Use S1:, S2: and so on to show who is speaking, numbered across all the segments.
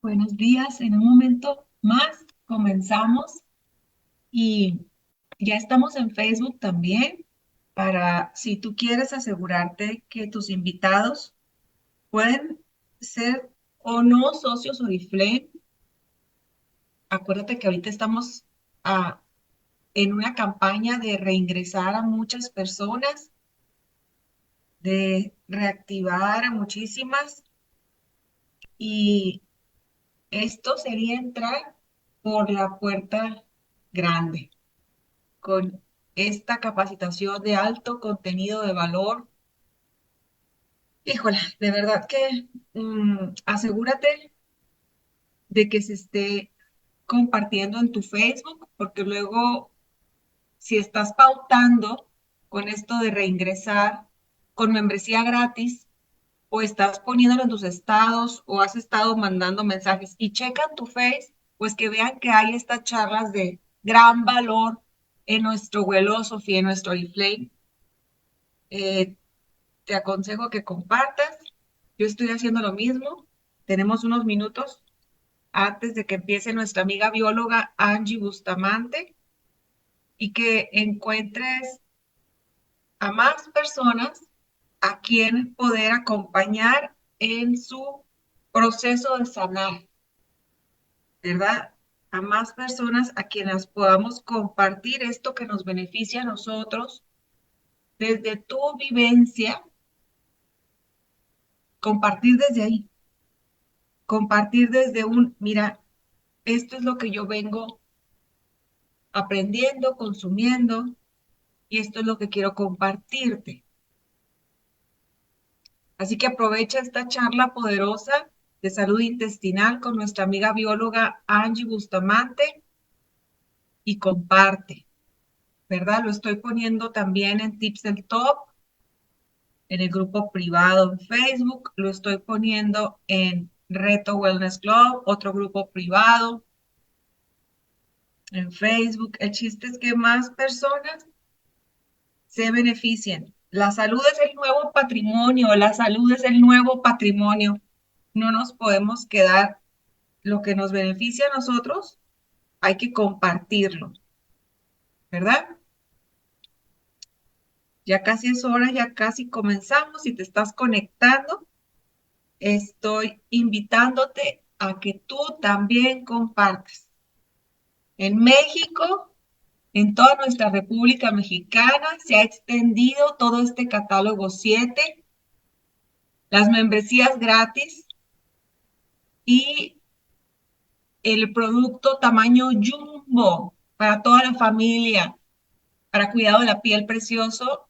S1: Buenos días, en un momento más comenzamos y ya estamos en Facebook también para si tú quieres asegurarte que tus invitados pueden ser o no socios Oriflame. Acuérdate que ahorita estamos ah, en una campaña de reingresar a muchas personas, de reactivar a muchísimas y esto sería entrar por la puerta grande, con esta capacitación de alto contenido de valor. Híjole, de verdad que asegúrate de que se esté compartiendo en tu Facebook, porque luego si estás pautando con esto de reingresar con membresía gratis, o estás poniéndolo en tus estados, o has estado mandando mensajes y checan tu Face, pues que vean que hay estas charlas de gran valor en nuestro Philosophy, en nuestro Oriflame. Eh, Te aconsejo que compartas. Yo estoy haciendo lo mismo. Tenemos unos minutos antes de que empiece nuestra amiga bióloga Angie Bustamante y que encuentres a más personas a quien poder acompañar en su proceso de sanar, ¿verdad? A más personas a quienes podamos compartir esto que nos beneficia a nosotros desde tu vivencia, compartir desde ahí. Compartir desde mira, esto es lo que yo vengo aprendiendo, consumiendo, y esto es lo que quiero compartirte. Así que aprovecha esta charla poderosa de salud intestinal con nuestra amiga bióloga Angie Bustamante y comparte, ¿verdad? Lo estoy poniendo también en Tips del Top, en el grupo privado en Facebook, lo estoy poniendo en Reto Wellness Club, otro grupo privado en Facebook. El chiste es que más personas se beneficien. La salud es el nuevo patrimonio, la salud es el nuevo patrimonio. No nos podemos quedar lo que nos beneficia a nosotros, hay que compartirlo, ¿verdad? Ya casi es hora, ya casi comenzamos. Si te estás conectando, estoy invitándote a que tú también compartas. En México, en toda nuestra República Mexicana, se ha extendido todo este catálogo 7, las membresías gratis y el producto tamaño jumbo para toda la familia, para cuidado de la piel precioso.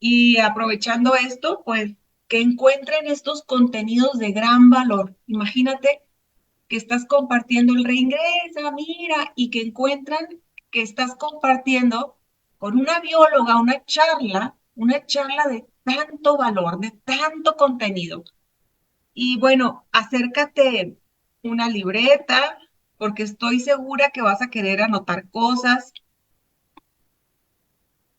S1: Y aprovechando esto, pues que encuentren estos contenidos de gran valor. Imagínate que estás compartiendo el reingresa, mira, y que encuentran que estás compartiendo con una bióloga una charla de tanto valor, de tanto contenido. Y bueno, acércate una libreta, porque estoy segura que vas a querer anotar cosas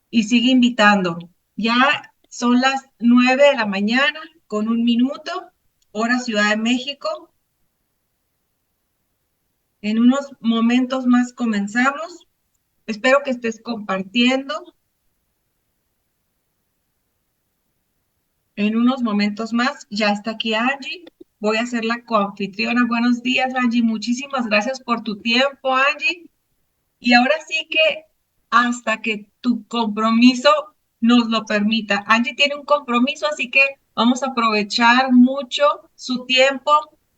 S1: y sigue invitando. Ya son las 9 de la mañana con un minuto, hora Ciudad de México. En unos momentos más comenzamos. Espero que estés compartiendo. En unos momentos más ya está aquí Angie. Voy a ser la coanfitriona. Buenos días, Angie. Muchísimas gracias por tu tiempo, Angie. Y ahora sí que hasta que tu compromiso nos lo permita. Angie tiene un compromiso, así que vamos a aprovechar mucho su tiempo.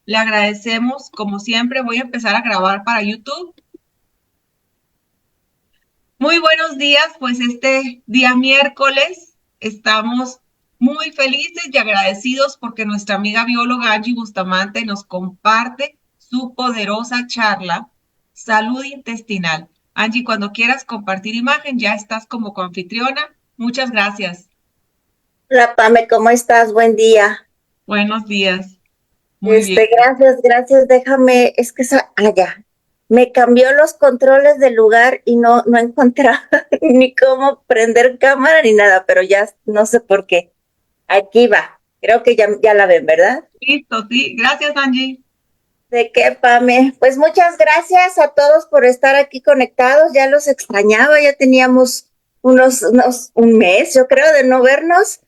S1: Le agradecemos, como siempre, voy a empezar a grabar para YouTube. Muy buenos días, pues este día miércoles estamos muy felices y agradecidos porque nuestra amiga bióloga Angie Bustamante nos comparte su poderosa charla Salud Intestinal. Angie, cuando quieras compartir imagen, ya estás como coanfitriona. Muchas gracias.
S2: Hola, Pame, ¿cómo estás? Buen día.
S1: Buenos días. Muy bien.
S2: Gracias. Déjame, es que ya. Me cambió los controles del lugar y no encontraba ni cómo prender cámara ni nada, pero ya no sé por qué. Aquí va. Creo que ya la ven, ¿verdad?
S1: Listo, sí. Gracias, Angie.
S2: ¿De qué, Pame? Pues muchas gracias a todos por estar aquí conectados. Ya los extrañaba, ya teníamos un mes, yo creo, de no vernos,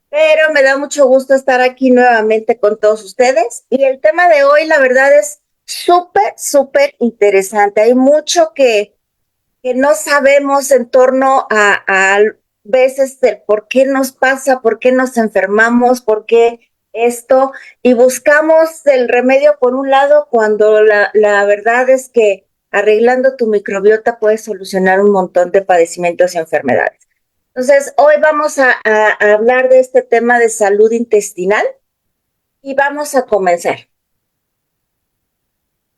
S2: pero me da mucho gusto estar aquí nuevamente con todos ustedes. Y el tema de hoy, la verdad, es súper, súper interesante. Hay mucho que no sabemos en torno a veces el por qué nos pasa, por qué nos enfermamos, por qué esto, y buscamos el remedio por un lado cuando la verdad es que arreglando tu microbiota puedes solucionar un montón de padecimientos y enfermedades. Entonces, hoy vamos a hablar de este tema de salud intestinal y vamos a comenzar.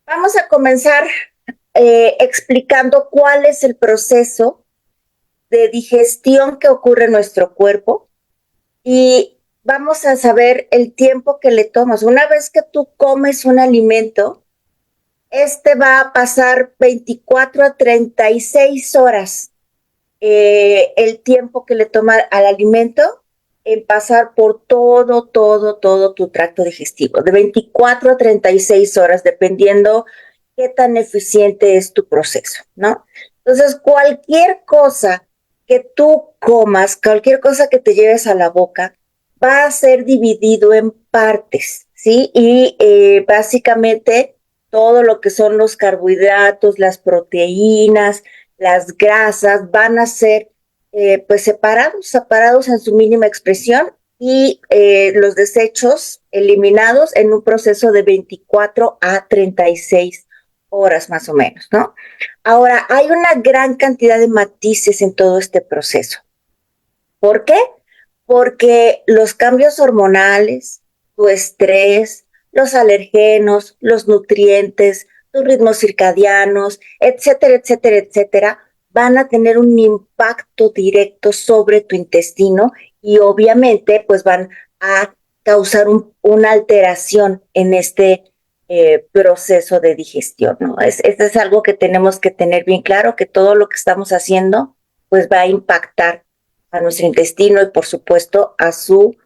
S2: Vamos a comenzar explicando cuál es el proceso de digestión que ocurre en nuestro cuerpo y vamos a saber el tiempo que le tomas. Una vez que tú comes un alimento, este va a pasar 24 a 36 horas el tiempo que le toma al alimento en pasar por todo tu tracto digestivo, de 24 a 36 horas, dependiendo qué tan eficiente es tu proceso, ¿no? Entonces, cualquier cosa que tú comas, cualquier cosa que te lleves a la boca, va a ser dividido en partes, ¿sí? Y básicamente todo lo que son los carbohidratos, las proteínas, las grasas van a ser pues separados en su mínima expresión y los desechos eliminados en un proceso de 24 a 36 horas más o menos, ¿no? Ahora, hay una gran cantidad de matices en todo este proceso. ¿Por qué? Porque los cambios hormonales, tu estrés, los alergenos, los nutrientes, tus ritmos circadianos, etcétera, etcétera, etcétera, van a tener un impacto directo sobre tu intestino y obviamente pues van a causar una alteración en este proceso de digestión, ¿no? Esto es algo que tenemos que tener bien claro, que todo lo que estamos haciendo pues va a impactar a nuestro intestino y por supuesto a su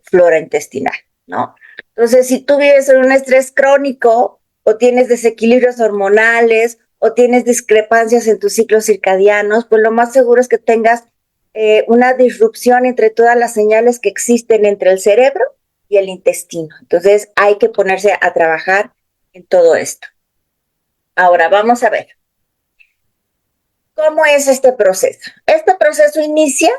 S2: flora intestinal, ¿no? Entonces, si tú vives en un estrés crónico o tienes desequilibrios hormonales o tienes discrepancias en tus ciclos circadianos, pues lo más seguro es que tengas una disrupción entre todas las señales que existen entre el cerebro y el intestino. Entonces, hay que ponerse a trabajar en todo esto. Ahora, vamos a ver. ¿Cómo es este proceso? Este proceso inicia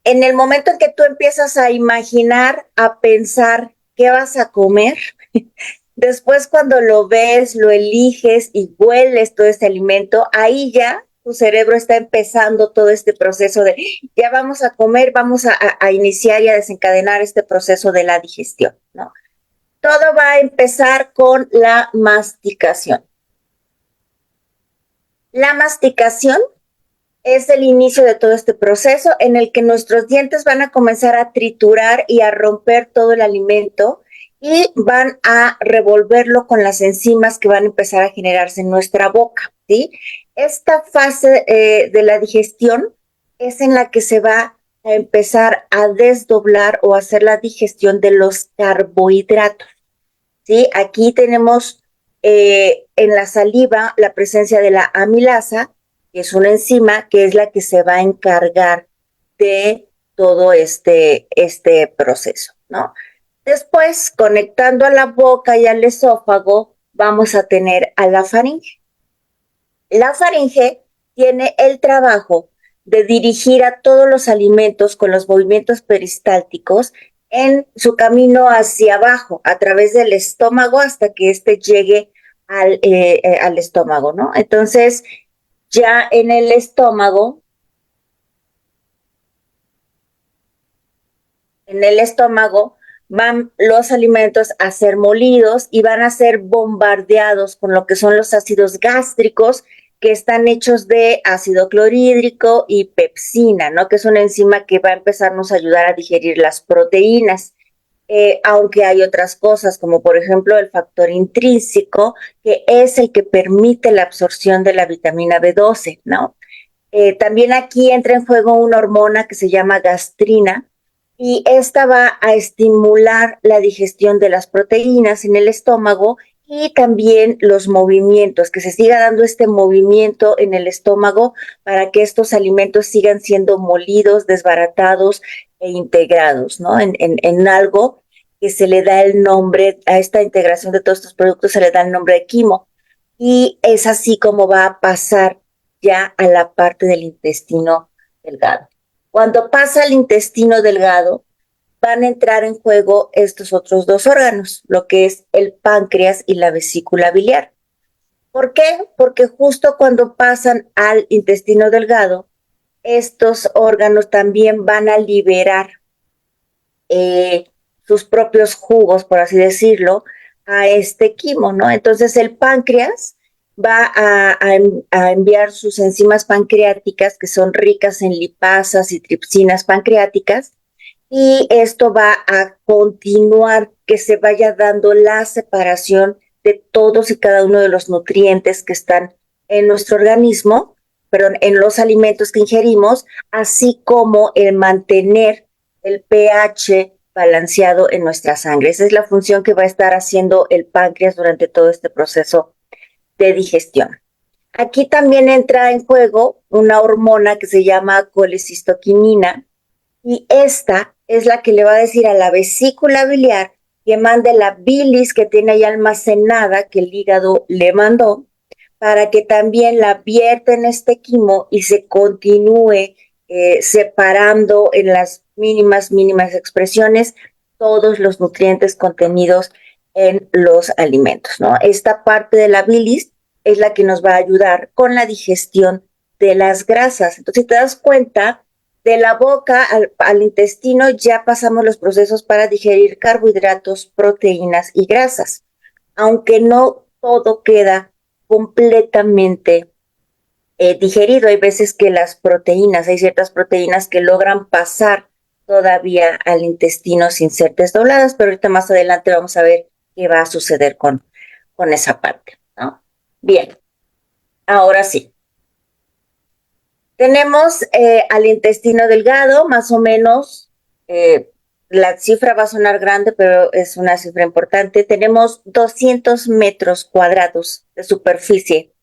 S2: en el momento en que tú empiezas a imaginar, a pensar qué vas a comer, después cuando lo ves, lo eliges y hueles todo este alimento, ahí ya tu cerebro está empezando todo este proceso de ya vamos a comer, vamos a iniciar y a desencadenar este proceso de la digestión, ¿no? Todo va a empezar con la masticación. La masticación es el inicio de todo este proceso en el que nuestros dientes van a comenzar a triturar y a romper todo el alimento y van a revolverlo con las enzimas que van a empezar a generarse en nuestra boca, ¿sí? Esta fase de la digestión es en la que se va a empezar a desdoblar o hacer la digestión de los carbohidratos, ¿sí? Aquí tenemos en la saliva la presencia de la amilasa, que es una enzima que es la que se va a encargar de todo este proceso, ¿no? Después, conectando a la boca y al esófago, vamos a tener a la faringe. La faringe tiene el trabajo de dirigir a todos los alimentos con los movimientos peristálticos en su camino hacia abajo, a través del estómago, hasta que éste llegue al estómago, ¿no? Entonces, ya en el estómago van los alimentos a ser molidos y van a ser bombardeados con lo que son los ácidos gástricos, que están hechos de ácido clorhídrico y pepsina, ¿no? Que es una enzima que va a empezarnos a ayudar a digerir las proteínas. Aunque hay otras cosas, como por ejemplo el factor intrínseco, que es el que permite la absorción de la vitamina B12, ¿no? También aquí entra en juego una hormona que se llama gastrina, y esta va a estimular la digestión de las proteínas en el estómago y también los movimientos, que se siga dando este movimiento en el estómago para que estos alimentos sigan siendo molidos, desbaratados e integrados, ¿no? En algo que se le da el nombre, a esta integración de todos estos productos se le da el nombre de quimo. Y es así como va a pasar ya a la parte del intestino delgado. Cuando pasa al intestino delgado, van a entrar en juego estos otros dos órganos, lo que es el páncreas y la vesícula biliar. ¿Por qué? Porque justo cuando pasan al intestino delgado, estos órganos también van a liberar eh, sus propios jugos, por así decirlo, a este quimo, ¿no? Entonces el páncreas va a enviar sus enzimas pancreáticas, que son ricas en lipasas y tripsinas pancreáticas, y esto va a continuar que se vaya dando la separación de todos y cada uno de los nutrientes que están en nuestro organismo, perdón, en los alimentos que ingerimos, así como el mantener el pH balanceado en nuestra sangre. Esa es la función que va a estar haciendo el páncreas durante todo este proceso de digestión. Aquí también entra en juego una hormona que se llama colecistoquinina, y esta es la que le va a decir a la vesícula biliar que mande la bilis que tiene ahí almacenada, que el hígado le mandó, para que también la vierta en este quimo y se continúe separando en las mínimas expresiones todos los nutrientes contenidos en los alimentos, ¿no? Esta parte de la bilis es la que nos va a ayudar con la digestión de las grasas. Entonces, si te das cuenta, de la boca al intestino ya pasamos los procesos para digerir carbohidratos, proteínas y grasas, aunque no todo queda completamente digerido. Hay veces que las proteínas, hay ciertas proteínas que logran pasar todavía al intestino sin ser desdobladas, pero ahorita más adelante vamos a ver qué va a suceder con esa parte, ¿no? Bien, ahora sí. Tenemos al intestino delgado, más o menos, la cifra va a sonar grande, pero es una cifra importante. Tenemos 200 metros cuadrados de superficie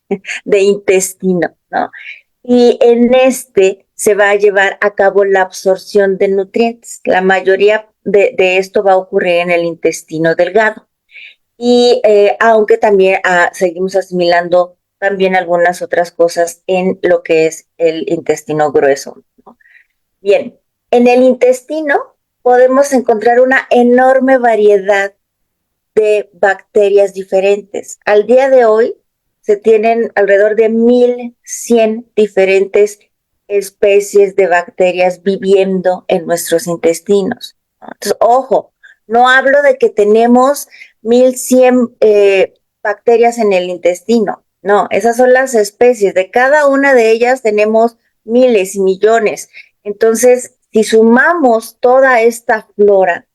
S2: de intestino, ¿no? Y en este se va a llevar a cabo la absorción de nutrientes. La mayoría de esto va a ocurrir en el intestino delgado. Y aunque también seguimos asimilando también algunas otras cosas en lo que es el intestino grueso, ¿no? Bien, en el intestino podemos encontrar una enorme variedad de bacterias diferentes. Al día de hoy se tienen alrededor de 1,100 diferentes especies de bacterias viviendo en nuestros intestinos. Entonces, ojo, no hablo de que tenemos 1,100 bacterias en el intestino. No, esas son las especies. De cada una de ellas tenemos miles y millones. Entonces, si sumamos toda esta flora,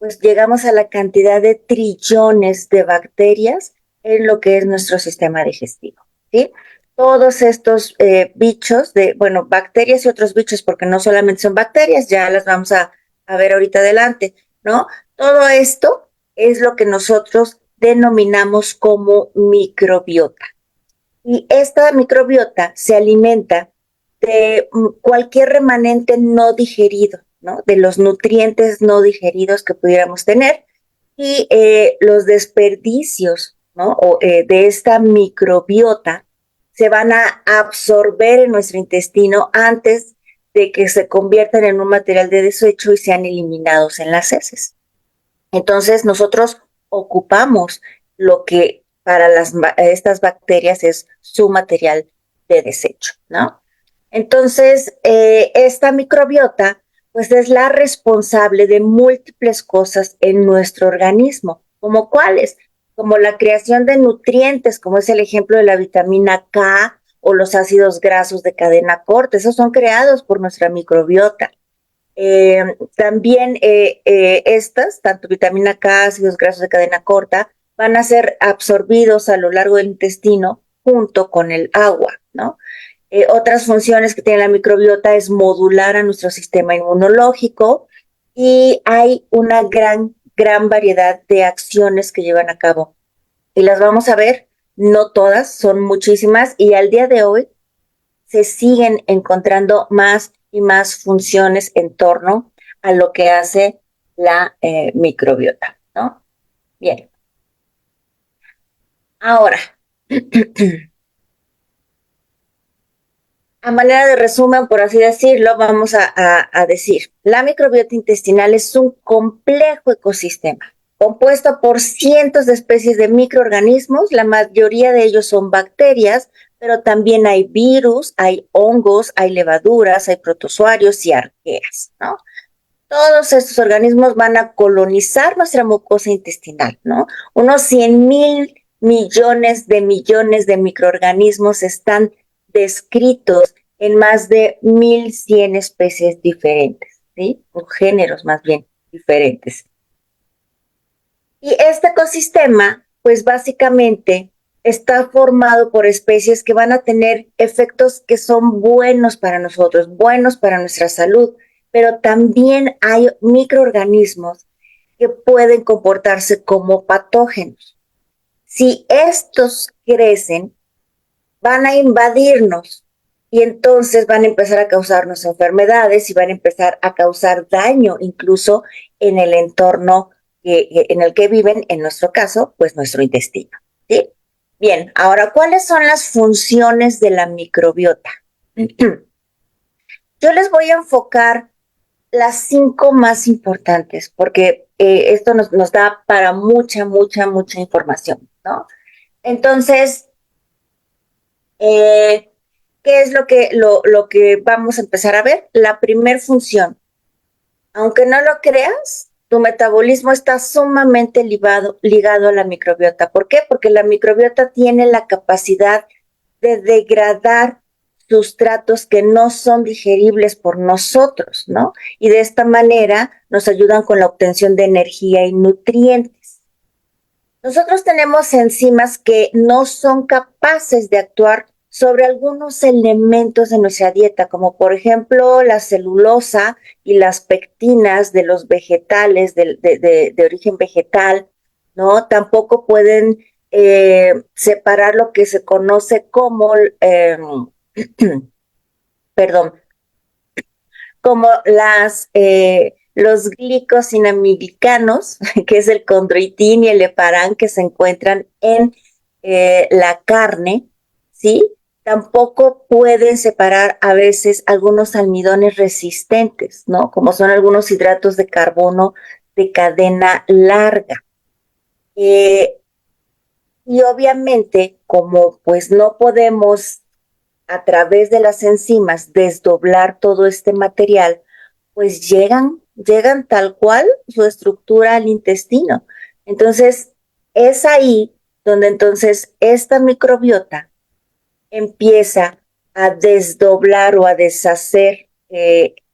S2: pues llegamos a la cantidad de trillones de bacterias en lo que es nuestro sistema digestivo, ¿sí? Todos estos bichos, bueno, bacterias y otros bichos, porque no solamente son bacterias, ya las vamos a ver ahorita adelante, ¿no? Todo esto es lo que nosotros denominamos como microbiota. Y esta microbiota se alimenta de cualquier remanente no digerido, ¿no? De los nutrientes no digeridos que pudiéramos tener y los desperdicios, ¿no? De esta microbiota se van a absorber en nuestro intestino antes de que se conviertan en un material de desecho y sean eliminados en las heces. Entonces nosotros ocupamos lo que para estas bacterias es su material de desecho, ¿no? Entonces, esta microbiota, pues es la responsable de múltiples cosas en nuestro organismo, como cuáles, como la creación de nutrientes, como es el ejemplo de la vitamina K o los ácidos grasos de cadena corta, esos son creados por nuestra microbiota. También estas, tanto vitamina K, ácidos grasos de cadena corta, van a ser absorbidos a lo largo del intestino junto con el agua, ¿no? Otras funciones que tiene la microbiota es modular a nuestro sistema inmunológico, y hay una gran variedad de acciones que llevan a cabo. Y las vamos a ver, no todas, son muchísimas, y al día de hoy se siguen encontrando más y más funciones en torno a lo que hace la microbiota, ¿no? Bien, ahora, a manera de resumen, por así decirlo, vamos a decir, la microbiota intestinal es un complejo ecosistema compuesto por cientos de especies de microorganismos, la mayoría de ellos son bacterias, pero también hay virus, hay hongos, hay levaduras, hay protozoarios y arqueas, ¿no? Todos estos organismos van a colonizar nuestra mucosa intestinal, ¿no? Unos 100.000 millones de microorganismos están descritos en más de 1.100 especies diferentes, ¿sí? O géneros más bien diferentes. Y este ecosistema, pues básicamente está formado por especies que van a tener efectos que son buenos para nosotros, buenos para nuestra salud, pero también hay microorganismos que pueden comportarse como patógenos. Si estos crecen, van a invadirnos y entonces van a empezar a causarnos enfermedades y van a empezar a causar daño incluso en el entorno en el que viven, en nuestro caso, pues nuestro intestino. ¿Sí? Bien, ahora, ¿cuáles son las funciones de la microbiota? Yo les voy a enfocar las 5 más importantes, porque esto nos da para mucha información, ¿no? Entonces, ¿qué es lo que vamos a empezar a ver? La primer función, aunque no lo creas, tu metabolismo está sumamente ligado a la microbiota. ¿Por qué? Porque la microbiota tiene la capacidad de degradar sustratos que no son digeribles por nosotros, ¿no? Y de esta manera nos ayudan con la obtención de energía y nutrientes. Nosotros tenemos enzimas que no son capaces de actuar sobre algunos elementos de nuestra dieta, como por ejemplo la celulosa y las pectinas de los vegetales, de origen vegetal, ¿no? Tampoco pueden separar lo que se conoce como, perdón, como los glicosinamidcanos, que es el condroitín y el heparán que se encuentran en la carne, ¿sí? Tampoco pueden separar a veces algunos almidones resistentes, ¿no? Como son algunos hidratos de carbono de cadena larga. Y obviamente, como pues no podemos a través de las enzimas desdoblar todo este material, pues llegan tal cual su estructura al intestino. Entonces, es ahí donde entonces esta microbiota empieza a desdoblar o a deshacer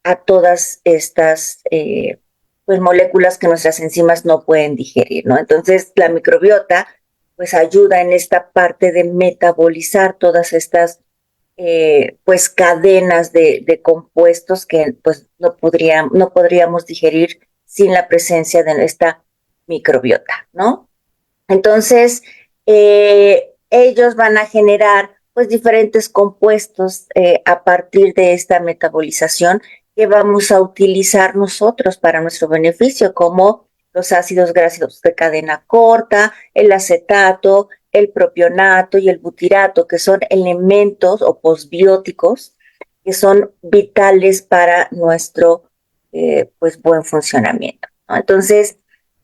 S2: a todas estas pues moléculas que nuestras enzimas no pueden digerir, ¿no? Entonces, la microbiota pues ayuda en esta parte de metabolizar todas estas pues cadenas de compuestos que pues no podríamos digerir sin la presencia de esta microbiota, ¿no? Entonces, ellos van a generar pues diferentes compuestos a partir de esta metabolización que vamos a utilizar nosotros para nuestro beneficio, como los ácidos grasos de cadena corta, el acetato, el propionato y el butirato, que son elementos o posbióticos que son vitales para nuestro pues buen funcionamiento, ¿no? Entonces,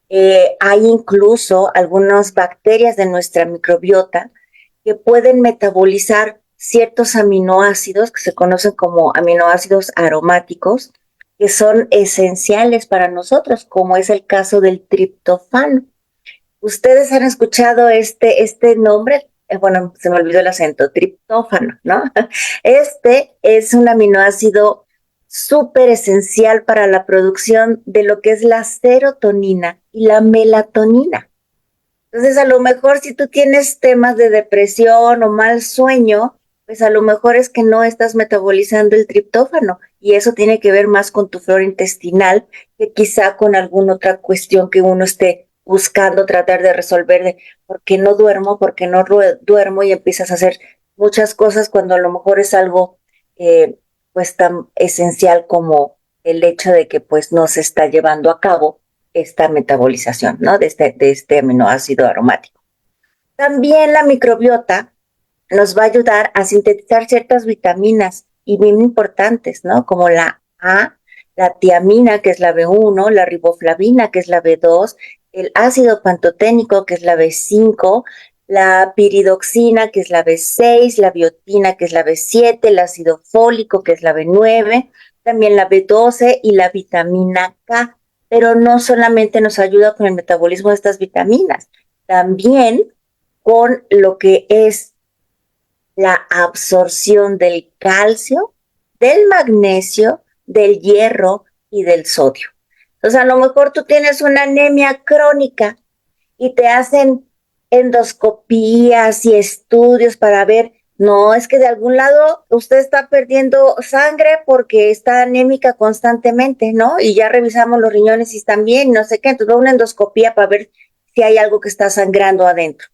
S2: hay incluso algunas bacterias de nuestra microbiota que pueden metabolizar ciertos aminoácidos que se conocen como aminoácidos aromáticos, que son esenciales para nosotros, como es el caso del triptofano. Ustedes han escuchado este nombre, bueno, se me olvidó el acento, triptófano, ¿no? Este es un aminoácido súper esencial para la producción de lo que es la serotonina y la melatonina. Entonces, a lo mejor si tú tienes temas de depresión o mal sueño, pues a lo mejor es que no estás metabolizando el triptófano y eso tiene que ver más con tu flora intestinal que quizá con alguna otra cuestión que uno esté buscando tratar de resolver, de por qué no duermo, por qué no duermo, y empiezas a hacer muchas cosas cuando a lo mejor es algo pues tan esencial como el hecho de que pues no se está llevando a cabo esta metabolización, ¿no? De este aminoácido aromático. También la microbiota nos va a ayudar a sintetizar ciertas vitaminas y bien importantes, ¿no? Como la A, la tiamina, que es la B1, la riboflavina, que es la B2, el ácido pantoténico, que es la B5, la piridoxina, que es la B6, la biotina, que es la B7, el ácido fólico, que es la B9, también la B12 y la vitamina K. Pero no solamente nos ayuda con el metabolismo de estas vitaminas, también con lo que es la absorción del calcio, del magnesio, del hierro y del sodio. Entonces, a lo mejor tú tienes una anemia crónica y te hacen endoscopías y estudios para ver, no, es que de algún lado usted está perdiendo sangre porque está anémica constantemente, ¿no? Y ya revisamos los riñones y están bien, no sé qué, entonces va una endoscopía para ver si hay algo que está sangrando adentro,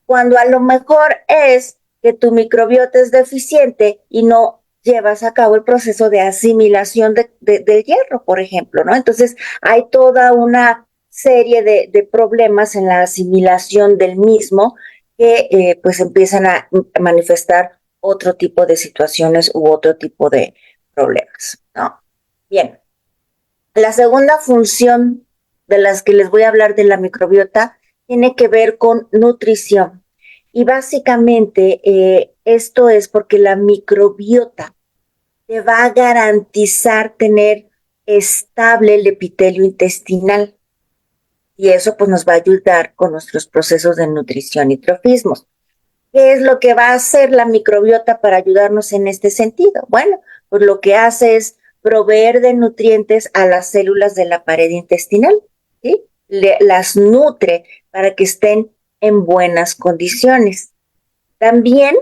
S2: cuando a lo mejor es que tu microbiota es deficiente y no llevas a cabo el proceso de asimilación del hierro, por ejemplo, ¿no? Entonces hay toda una serie de problemas en la asimilación del mismo que pues empiezan a manifestar otro tipo de situaciones u otro tipo de problemas, ¿no? Bien, la segunda función de las que les voy a hablar de la microbiota tiene que ver con nutrición. Y básicamente esto es porque la microbiota te va a garantizar tener estable el epitelio intestinal. Y eso pues nos va a ayudar con nuestros procesos de nutrición y trofismos. ¿Qué es lo que va a hacer la microbiota para ayudarnos en este sentido? Bueno, pues lo que hace es proveer de nutrientes a las células de la pared intestinal, ¿sí? Las nutre para que estén en buenas condiciones. También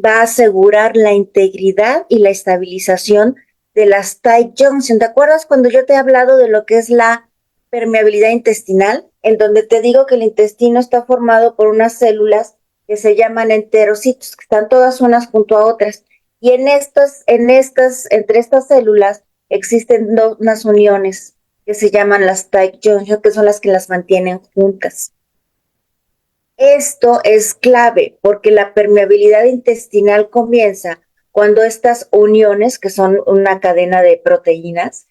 S2: va a asegurar la integridad y la estabilización de las tight junction. ¿Te acuerdas cuando yo te he hablado de lo que es la permeabilidad intestinal? En donde te digo que el intestino está formado por unas células que se llaman enterocitos, que están todas unas junto a otras. Y entre estas células existen unas uniones que se llaman las tight junction, que son las que las mantienen juntas. Esto es clave porque la permeabilidad intestinal comienza cuando estas uniones, que son una cadena de proteínas,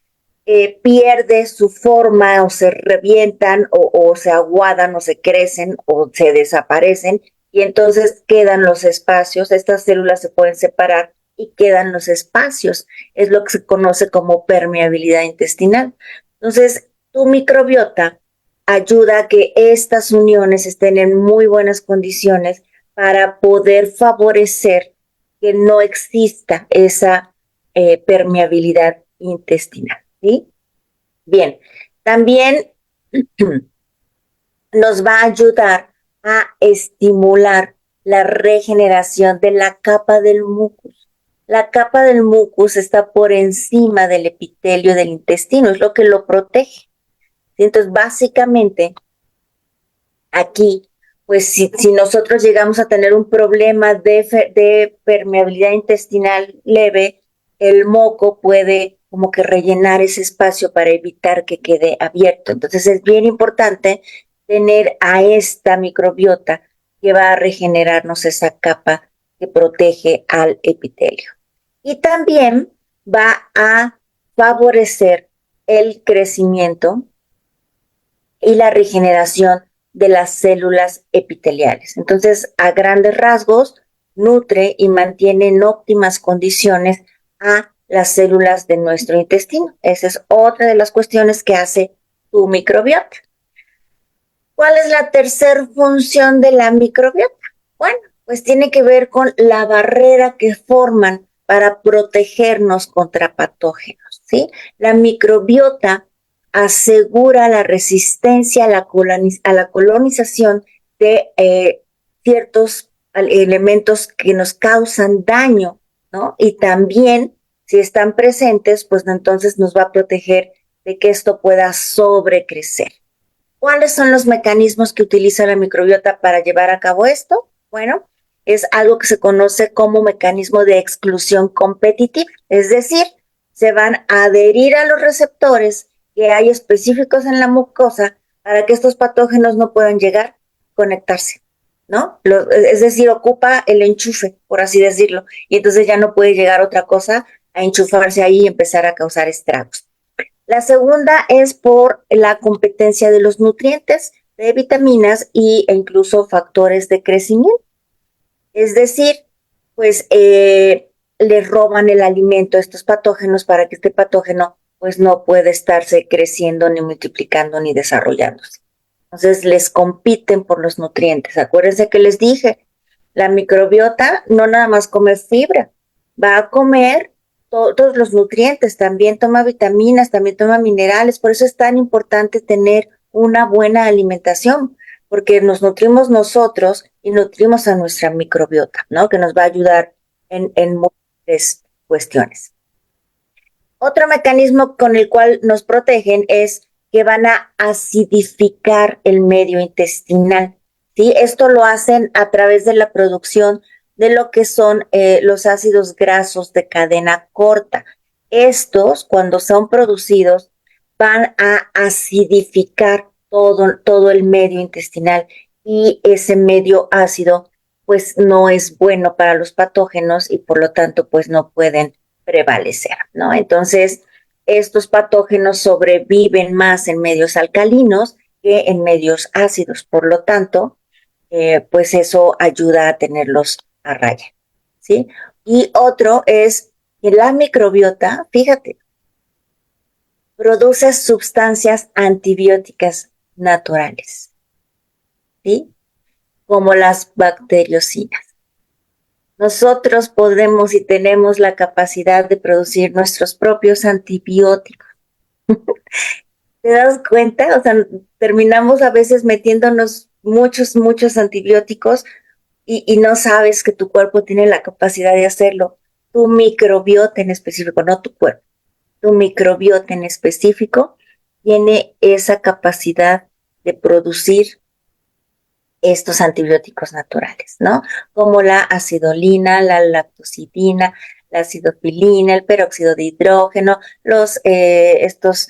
S2: pierde su forma o se revientan o se aguadan o se crecen o se desaparecen y entonces quedan los espacios, estas células se pueden separar y quedan los espacios. Es lo que se conoce como permeabilidad intestinal. Entonces, tu microbiota ayuda a que estas uniones estén en muy buenas condiciones para poder favorecer que no exista esa permeabilidad intestinal, ¿sí? Bien, también nos va a ayudar a estimular la regeneración de la capa del mucus. La capa del mucus está por encima del epitelio del intestino, es lo que lo protege. Entonces, básicamente, aquí, pues si nosotros llegamos a tener un problema de permeabilidad intestinal leve, el moco puede como que rellenar ese espacio para evitar que quede abierto. Entonces es bien importante tener a esta microbiota que va a regenerarnos esa capa que protege al epitelio. Y también va a favorecer el crecimiento y la regeneración de las células epiteliales. Entonces, a grandes rasgos, nutre y mantiene en óptimas condiciones a las células de nuestro intestino. Esa es otra de las cuestiones que hace tu microbiota. ¿Cuál es la tercera función de la microbiota? Bueno, pues tiene que ver con la barrera que forman para protegernos contra patógenos, ¿sí? La microbiota asegura la resistencia a la colonización de ciertos elementos que nos causan daño, ¿no? Y también, si están presentes, pues entonces nos va a proteger de que esto pueda sobrecrecer. ¿Cuáles son los mecanismos que utiliza la microbiota para llevar a cabo esto? Bueno, es algo que se conoce como mecanismo de exclusión competitiva, es decir, se van a adherir a los receptores que hay específicos en la mucosa para que estos patógenos no puedan llegar a conectarse, ¿no? Es decir, ocupa el enchufe, por así decirlo, y entonces ya no puede llegar otra cosa a enchufarse ahí y empezar a causar estragos. La segunda es por la competencia de los nutrientes, de vitaminas e incluso factores de crecimiento. Es decir, pues le roban el alimento a estos patógenos para que este patógeno pues no pueda estarse creciendo, ni multiplicando, ni desarrollándose. Entonces les compiten por los nutrientes. Acuérdense que les dije, la microbiota no nada más come fibra, va a comer todos los nutrientes, también toma vitaminas, también toma minerales. Por eso es tan importante tener una buena alimentación, porque nos nutrimos nosotros y nutrimos a nuestra microbiota, ¿no? Que nos va a ayudar en múltiples cuestiones. Otro mecanismo con el cual nos protegen es que van a acidificar el medio intestinal, ¿sí? Esto lo hacen a través de la producción de lo que son los ácidos grasos de cadena corta. Estos, cuando son producidos, van a acidificar todo el medio intestinal y ese medio ácido pues no es bueno para los patógenos y por lo tanto pues no pueden prevalecer, ¿no? Entonces, estos patógenos sobreviven más en medios alcalinos que en medios ácidos, por lo tanto, pues eso ayuda a tenerlos a raya, ¿sí? Y otro es que la microbiota, fíjate, produce sustancias antibióticas naturales, ¿sí? Como las bacteriocidas. Nosotros podemos y tenemos la capacidad de producir nuestros propios antibióticos. ¿Te das cuenta? O sea, terminamos a veces metiéndonos muchos antibióticos y no sabes que tu cuerpo tiene la capacidad de hacerlo. Tu microbiota en específico, no tu cuerpo, tu microbiota en específico tiene esa capacidad de producir estos antibióticos naturales, ¿no? Como la acidolina, la lactocidina, la acidofilina, el peróxido de hidrógeno, estos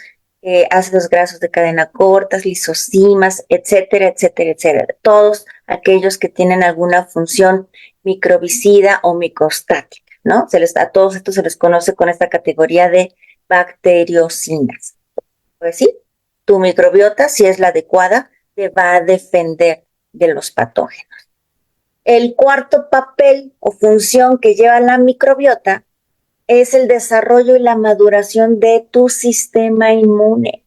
S2: ácidos grasos de cadena corta, lisocimas, etcétera, etcétera, etcétera. Todos aquellos que tienen alguna función microbicida o micostática, ¿no? A todos estos se les conoce con esta categoría de bacteriocinas. Pues sí, tu microbiota, si es la adecuada, te va a defender de los patógenos. El cuarto papel o función que lleva la microbiota es el desarrollo y la maduración de tu sistema inmune.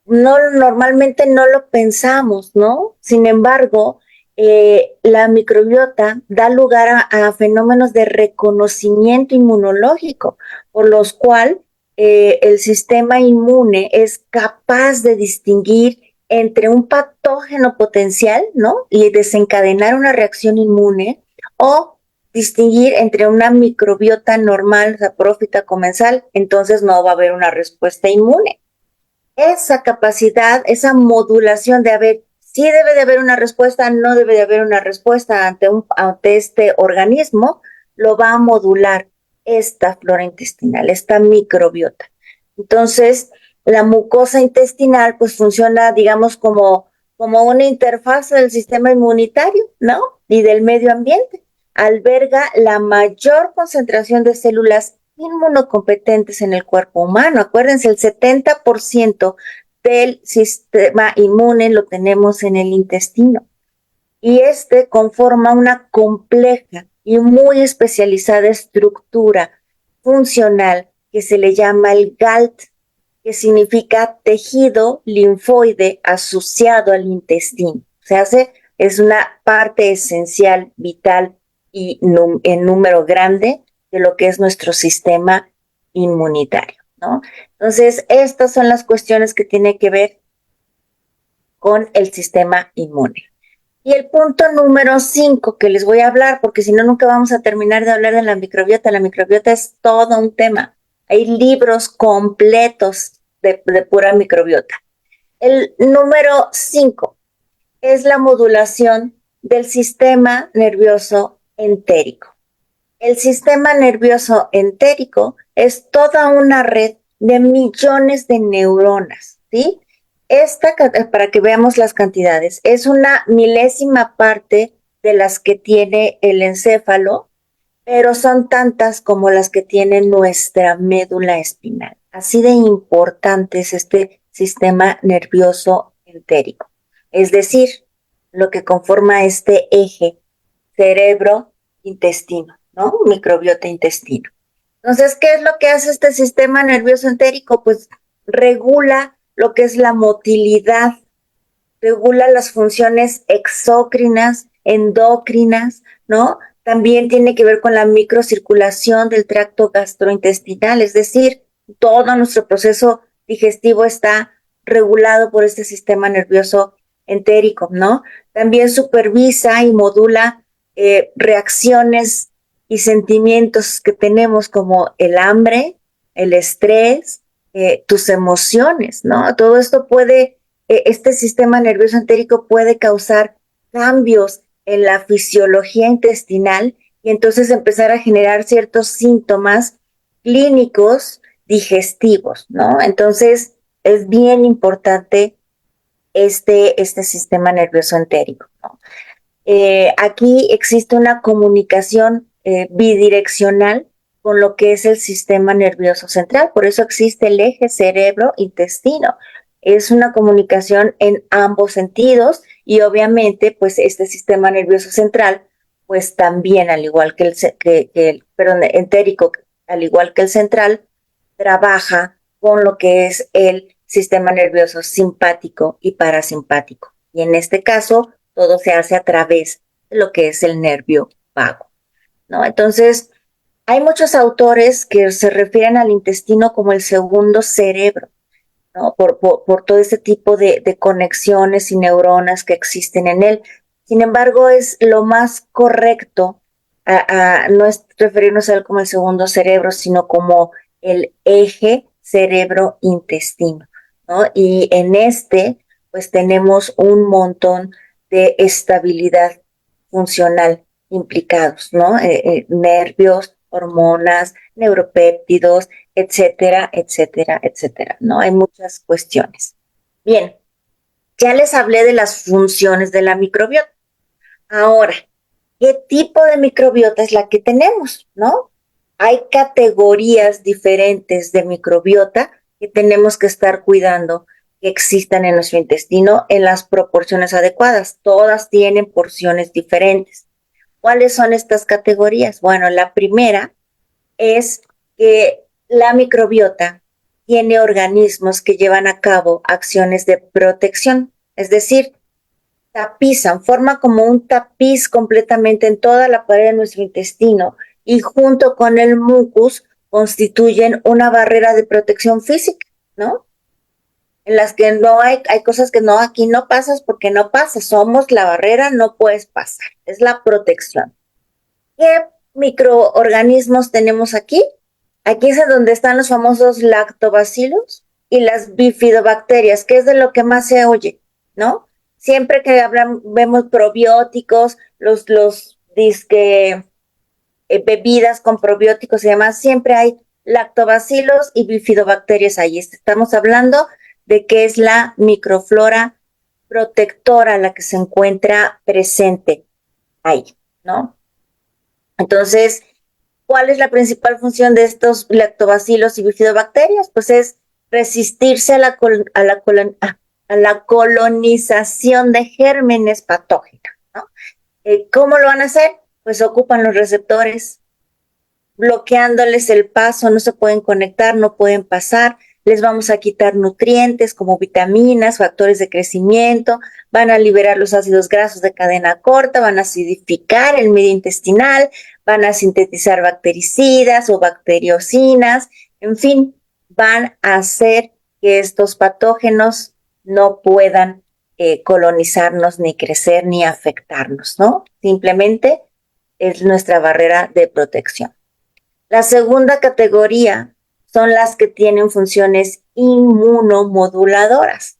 S2: Normalmente no lo pensamos, ¿no? Sin embargo, la microbiota da lugar a fenómenos de reconocimiento inmunológico, por los cuales el sistema inmune es capaz de distinguir entre un patógeno potencial, ¿no? Y desencadenar una reacción inmune, o distinguir entre una microbiota normal, saprófita, comensal, entonces no va a haber una respuesta inmune. Esa capacidad, esa modulación de haber, sí debe de haber una respuesta, no debe de haber una respuesta ante este organismo, lo va a modular esta flora intestinal, esta microbiota. Entonces, la mucosa intestinal pues funciona, digamos, como una interfaz del sistema inmunitario, ¿no? Y del medio ambiente. Alberga la mayor concentración de células inmunocompetentes en el cuerpo humano. Acuérdense, el 70% del sistema inmune lo tenemos en el intestino. Y este conforma una compleja y muy especializada estructura funcional que se le llama el GALT, que significa tejido linfoide asociado al intestino. Es una parte esencial, vital y en número grande de lo que es nuestro sistema inmunitario, ¿no? Entonces, estas son las cuestiones que tienen que ver con el sistema inmune. Y el punto número 5 que les voy a hablar, porque si no nunca vamos a terminar de hablar de la microbiota. La microbiota es todo un tema. Hay libros completos de pura microbiota. El número 5 es la modulación del sistema nervioso entérico. El sistema nervioso entérico es toda una red de millones de neuronas, ¿sí? Esta, para que veamos las cantidades, es una milésima parte de las que tiene el encéfalo, pero son tantas como las que tiene nuestra médula espinal. Así de importante es este sistema nervioso entérico. Es decir, lo que conforma este eje cerebro-intestino, ¿no? Microbiota intestino. Entonces, ¿qué es lo que hace este sistema nervioso entérico? Pues regula lo que es la motilidad, regula las funciones exócrinas, endocrinas, ¿no? También tiene que ver con la microcirculación del tracto gastrointestinal, es decir, todo nuestro proceso digestivo está regulado por este sistema nervioso entérico, ¿no? También supervisa y modula reacciones y sentimientos que tenemos como el hambre, el estrés, tus emociones, ¿no? Todo esto puede este sistema nervioso entérico puede causar cambios en la fisiología intestinal y entonces empezar a generar ciertos síntomas clínicos digestivos, ¿no? Entonces es bien importante este sistema nervioso entérico, ¿no? Aquí existe una comunicación bidireccional con lo que es el sistema nervioso central, por eso existe el eje cerebro-intestino. Es una comunicación en ambos sentidos y obviamente pues este sistema nervioso central pues también al igual que perdón, entérico, al igual que el central, trabaja con lo que es el sistema nervioso simpático y parasimpático. Y en este caso, todo se hace a través de lo que es el nervio vago, ¿no? Entonces, hay muchos autores que se refieren al intestino como el segundo cerebro, ¿no? Por todo ese tipo de conexiones y neuronas que existen en él. Sin embargo, es lo más correcto no es referirnos a él como el segundo cerebro, sino como el eje cerebro-intestino, ¿no? Y en este, pues tenemos un montón de estabilidad funcional implicados, ¿no? Nervios, hormonas, neuropéptidos, etcétera, etcétera, etcétera, ¿no? Hay muchas cuestiones. Bien, ya les hablé de las funciones de la microbiota. Ahora, ¿qué tipo de microbiota es la que tenemos, no? Hay categorías diferentes de microbiota que tenemos que estar cuidando que existan en nuestro intestino en las proporciones adecuadas. Todas tienen porciones diferentes. ¿Cuáles son estas categorías? Bueno, la primera es que la microbiota tiene organismos que llevan a cabo acciones de protección, es decir, tapizan, forma como un tapiz completamente en toda la pared de nuestro intestino y junto con el mucus constituyen una barrera de protección física, ¿no? En las que no hay cosas que no, aquí no pasas porque no pasas, somos la barrera, no puedes pasar, es la protección. ¿Qué microorganismos tenemos aquí? Aquí es donde están los famosos lactobacilos y las bifidobacterias, que es de lo que más se oye, ¿no? Siempre que vemos probióticos, los disque bebidas con probióticos y demás, siempre hay lactobacilos y bifidobacterias ahí. Estamos hablando de que es la microflora protectora la que se encuentra presente ahí, ¿no? Entonces, ¿cuál es la principal función de estos lactobacilos y bifidobacterias? Pues es resistirse a la colonización de gérmenes patógenos, ¿no? ¿Cómo lo van a hacer? Pues ocupan los receptores, bloqueándoles el paso, no se pueden conectar, no pueden pasar, les vamos a quitar nutrientes como vitaminas, factores de crecimiento, van a liberar los ácidos grasos de cadena corta, van a acidificar el medio intestinal, van a sintetizar bactericidas o bacteriocinas, en fin, van a hacer que estos patógenos no puedan colonizarnos, ni crecer, ni afectarnos, ¿no? Simplemente es nuestra barrera de protección. La segunda categoría son las que tienen funciones inmunomoduladoras.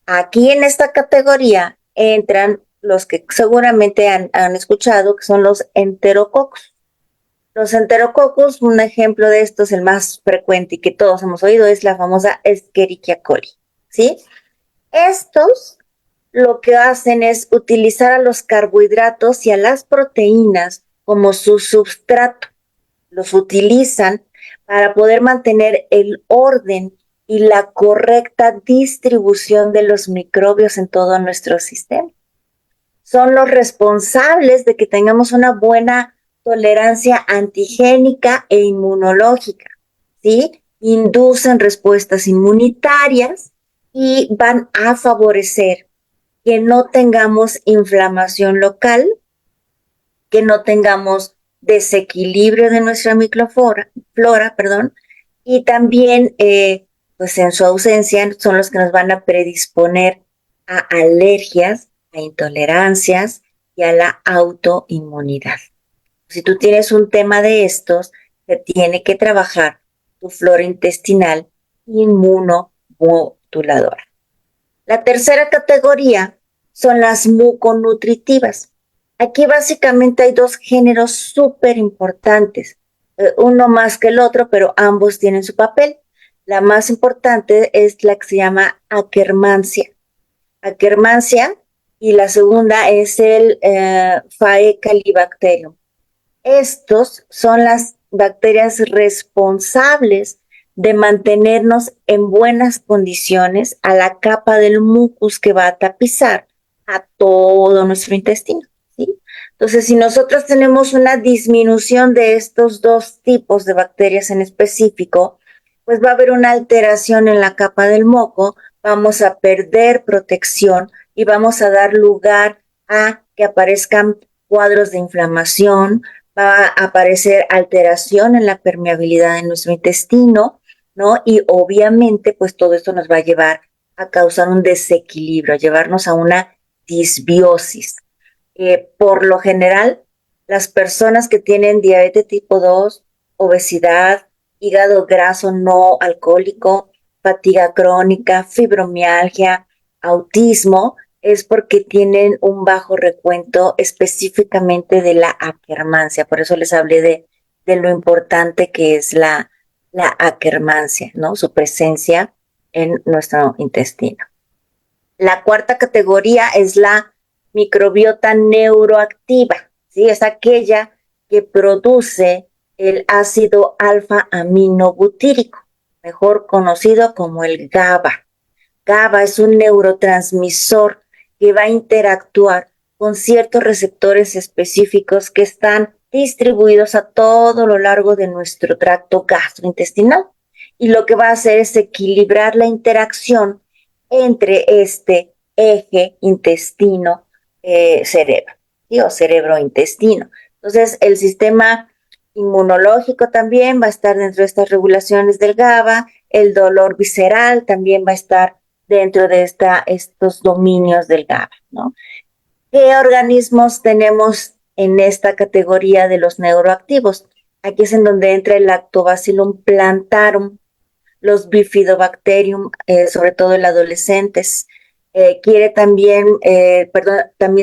S2: Aquí en esta categoría entran los que seguramente han escuchado, que son los enterococos. Los enterococos, un ejemplo de estos, el más frecuente y que todos hemos oído, es la famosa Escherichia coli, ¿sí? Estos lo que hacen es utilizar a los carbohidratos y a las proteínas como su substrato. Los utilizan para poder mantener el orden y la correcta distribución de los microbios en todo nuestro sistema. Son los responsables de que tengamos una buena tolerancia antigénica e inmunológica, ¿sí? Inducen respuestas inmunitarias y van a favorecer que no tengamos inflamación local, que no tengamos desequilibrio de nuestra microflora, y también, pues en su ausencia, son los que nos van a predisponer a alergias, a intolerancias y a la autoinmunidad. Si tú tienes un tema de estos, se tiene que trabajar tu flora intestinal inmunomoduladora. La tercera categoría son las muconutritivas. Aquí básicamente hay dos géneros súper importantes, uno más que el otro, pero ambos tienen su papel. La más importante es la que se llama Akkermansia. Akkermansia, y la segunda es el Faecalibacterium. Estos son las bacterias responsables de mantenernos en buenas condiciones a la capa del mucus que va a tapizar a todo nuestro intestino, ¿sí? Entonces, si nosotros tenemos una disminución de estos dos tipos de bacterias en específico, pues va a haber una alteración en la capa del moco, vamos a perder protección y vamos a dar lugar a que aparezcan cuadros de inflamación, va a aparecer alteración en la permeabilidad de nuestro intestino, ¿no? Y obviamente, pues todo esto nos va a llevar a causar un desequilibrio, a llevarnos a una disbiosis. Por lo general, las personas que tienen diabetes tipo 2, obesidad, hígado graso no alcohólico, fatiga crónica, fibromialgia, autismo, es porque tienen un bajo recuento específicamente de la Akkermansia. Por eso les hablé de lo importante que es la Akkermansia, ¿no? Su presencia en nuestro intestino. La cuarta categoría es la microbiota neuroactiva, ¿sí? Es aquella que produce el ácido alfa-aminobutírico, mejor conocido como el GABA. GABA es un neurotransmisor que va a interactuar con ciertos receptores específicos que están distribuidos a todo lo largo de nuestro tracto gastrointestinal. Y lo que va a hacer es equilibrar la interacción entre este eje intestino-cerebro, ¿sí? O cerebro-intestino. Entonces, el sistema inmunológico también va a estar dentro de estas regulaciones del GABA, el dolor visceral también va a estar dentro de estos dominios del GABA, ¿no? ¿Qué organismos tenemos en esta categoría de los neuroactivos? Aquí es en donde entra el Lactobacillus plantarum, los Bifidobacterium, sobre todo en adolescentes. También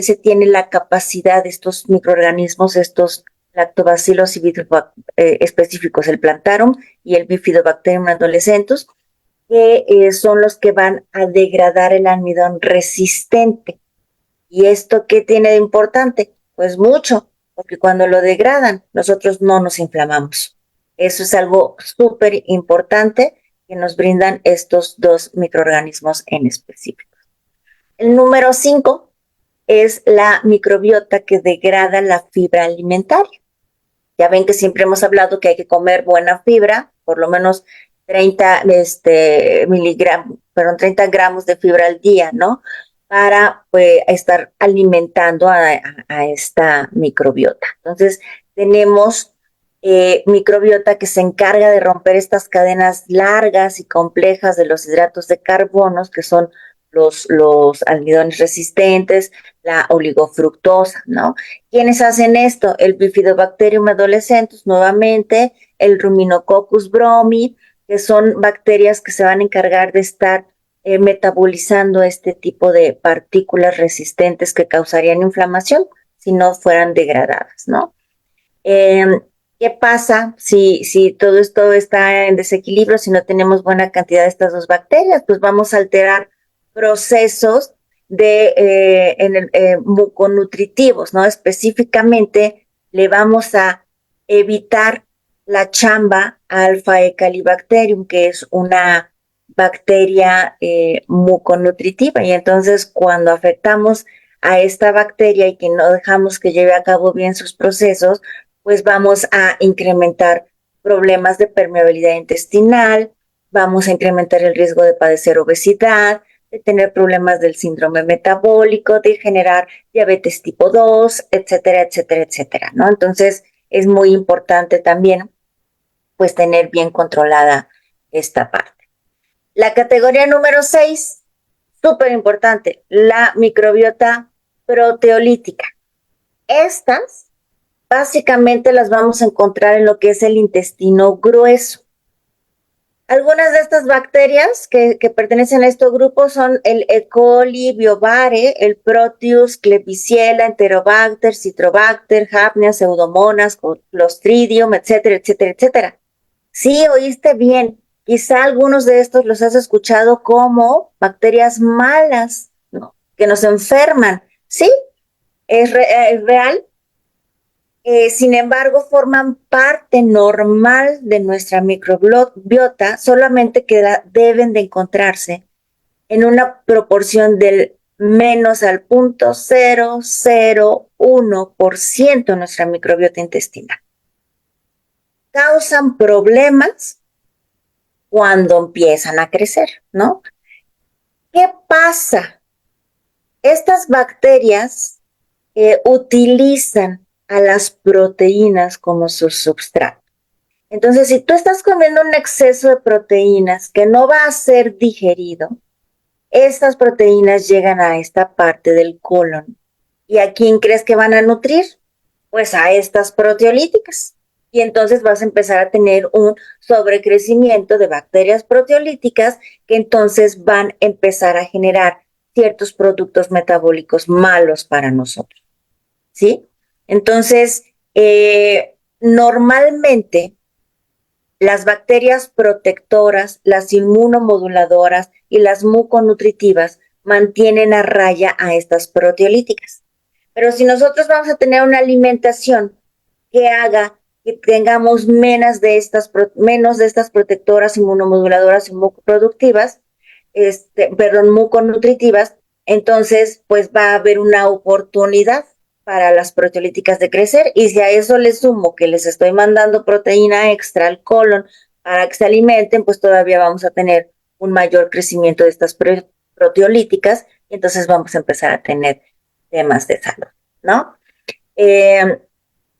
S2: se tiene la capacidad de estos microorganismos, estos lactobacilos y específicos, el plantarum y el Bifidobacterium adolescentus, que son los que van a degradar el almidón resistente. ¿Y esto qué tiene de importante? Pues mucho, porque cuando lo degradan, nosotros no nos inflamamos. Eso es algo súper importante que nos brindan estos dos microorganismos en específico. El número 5 es la microbiota que degrada la fibra alimentaria. Ya ven que siempre hemos hablado que hay que comer buena fibra, por lo menos 30 gramos de fibra al día, ¿no? Para estar alimentando a esta microbiota. Entonces, tenemos microbiota que se encarga de romper estas cadenas largas y complejas de los hidratos de carbonos, que son los almidones resistentes, la oligofructosa, ¿no? ¿Quiénes hacen esto? El Bifidobacterium adolescentus, nuevamente, el Ruminococcus bromi, que son bacterias que se van a encargar de estar metabolizando este tipo de partículas resistentes que causarían inflamación si no fueran degradadas, ¿no? Eh, ¿Qué pasa si todo esto está en desequilibrio, si no tenemos buena cantidad de estas dos bacterias? Pues vamos a alterar procesos muconutritivos, ¿no? Específicamente le vamos a evitar la chamba alfa Helicobacterium, que es una bacteria muconutritiva. Y entonces cuando afectamos a esta bacteria y que no dejamos que lleve a cabo bien sus procesos, pues vamos a incrementar problemas de permeabilidad intestinal, vamos a incrementar el riesgo de padecer obesidad, de tener problemas del síndrome metabólico, de generar diabetes tipo 2, etcétera, etcétera, etcétera, ¿no? Entonces, es muy importante también, pues, tener bien controlada esta parte. La categoría número 6, súper importante, la microbiota proteolítica. Estas básicamente las vamos a encontrar en lo que es el intestino grueso. Algunas de estas bacterias que pertenecen a estos grupos son el E. coli, Biovare, el Proteus, Klebsiella, Enterobacter, Citrobacter, Hapnia, Pseudomonas, Clostridium, etcétera, etcétera, etcétera. Sí, oíste bien. Quizá algunos de estos los has escuchado como bacterias malas, ¿no? Que nos enferman. Sí, es real. Sin embargo, forman parte normal de nuestra microbiota, solamente que deben de encontrarse en una proporción del menos al 0.001% de nuestra microbiota intestinal. Causan problemas cuando empiezan a crecer, ¿no? ¿Qué pasa? Estas bacterias utilizan a las proteínas como su substrato. Entonces, si tú estás comiendo un exceso de proteínas que no va a ser digerido, estas proteínas llegan a esta parte del colon. ¿Y a quién crees que van a nutrir? Pues a estas proteolíticas. Y entonces vas a empezar a tener un sobrecrecimiento de bacterias proteolíticas que entonces van a empezar a generar ciertos productos metabólicos malos para nosotros. ¿Sí? Entonces, normalmente las bacterias protectoras, las inmunomoduladoras y las muconutritivas mantienen a raya a estas proteolíticas. Pero si nosotros vamos a tener una alimentación que haga que tengamos menos de estas protectoras, inmunomoduladoras y mucoproductivas, muconutritivas, entonces pues va a haber una oportunidad para las proteolíticas de crecer, y si a eso les sumo que les estoy mandando proteína extra al colon para que se alimenten, pues todavía vamos a tener un mayor crecimiento de estas proteolíticas, y entonces vamos a empezar a tener temas de salud, ¿no?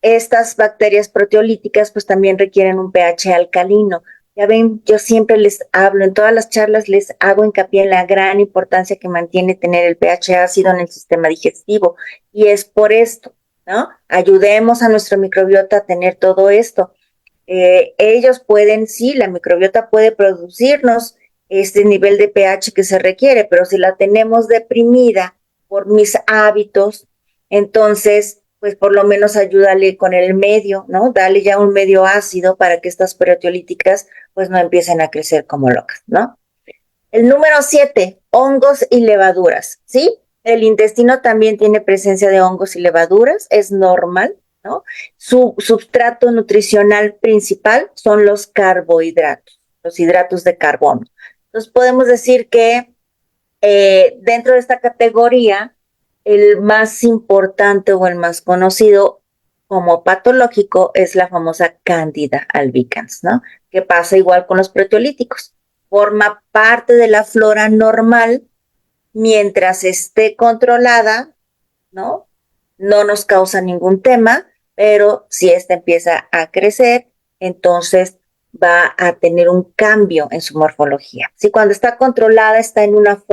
S2: Estas bacterias proteolíticas pues también requieren un pH alcalino. Ya ven, yo siempre les hablo, en todas las charlas les hago hincapié en la gran importancia que mantiene tener el pH ácido en el sistema digestivo, y es por esto, ¿no? Ayudemos a nuestra microbiota a tener todo esto. Ellos pueden, sí, la microbiota puede producirnos este nivel de pH que se requiere, pero si la tenemos deprimida por mis hábitos, entonces pues por lo menos ayúdale con el medio, ¿no? Dale ya un medio ácido para que estas proteolíticas pues no empiecen a crecer como locas, ¿no? El número 7, hongos y levaduras, ¿sí? El intestino también tiene presencia de hongos y levaduras, es normal, ¿no? Su substrato nutricional principal son los carbohidratos, los hidratos de carbono. Entonces podemos decir que dentro de esta categoría, el más importante o el más conocido como patológico es la famosa Candida albicans, ¿no? Que pasa igual con los proteolíticos. Forma parte de la flora normal mientras esté controlada, ¿no? No nos causa ningún tema, pero si esta empieza a crecer, entonces va a tener un cambio en su morfología. Si cuando está controlada está en una,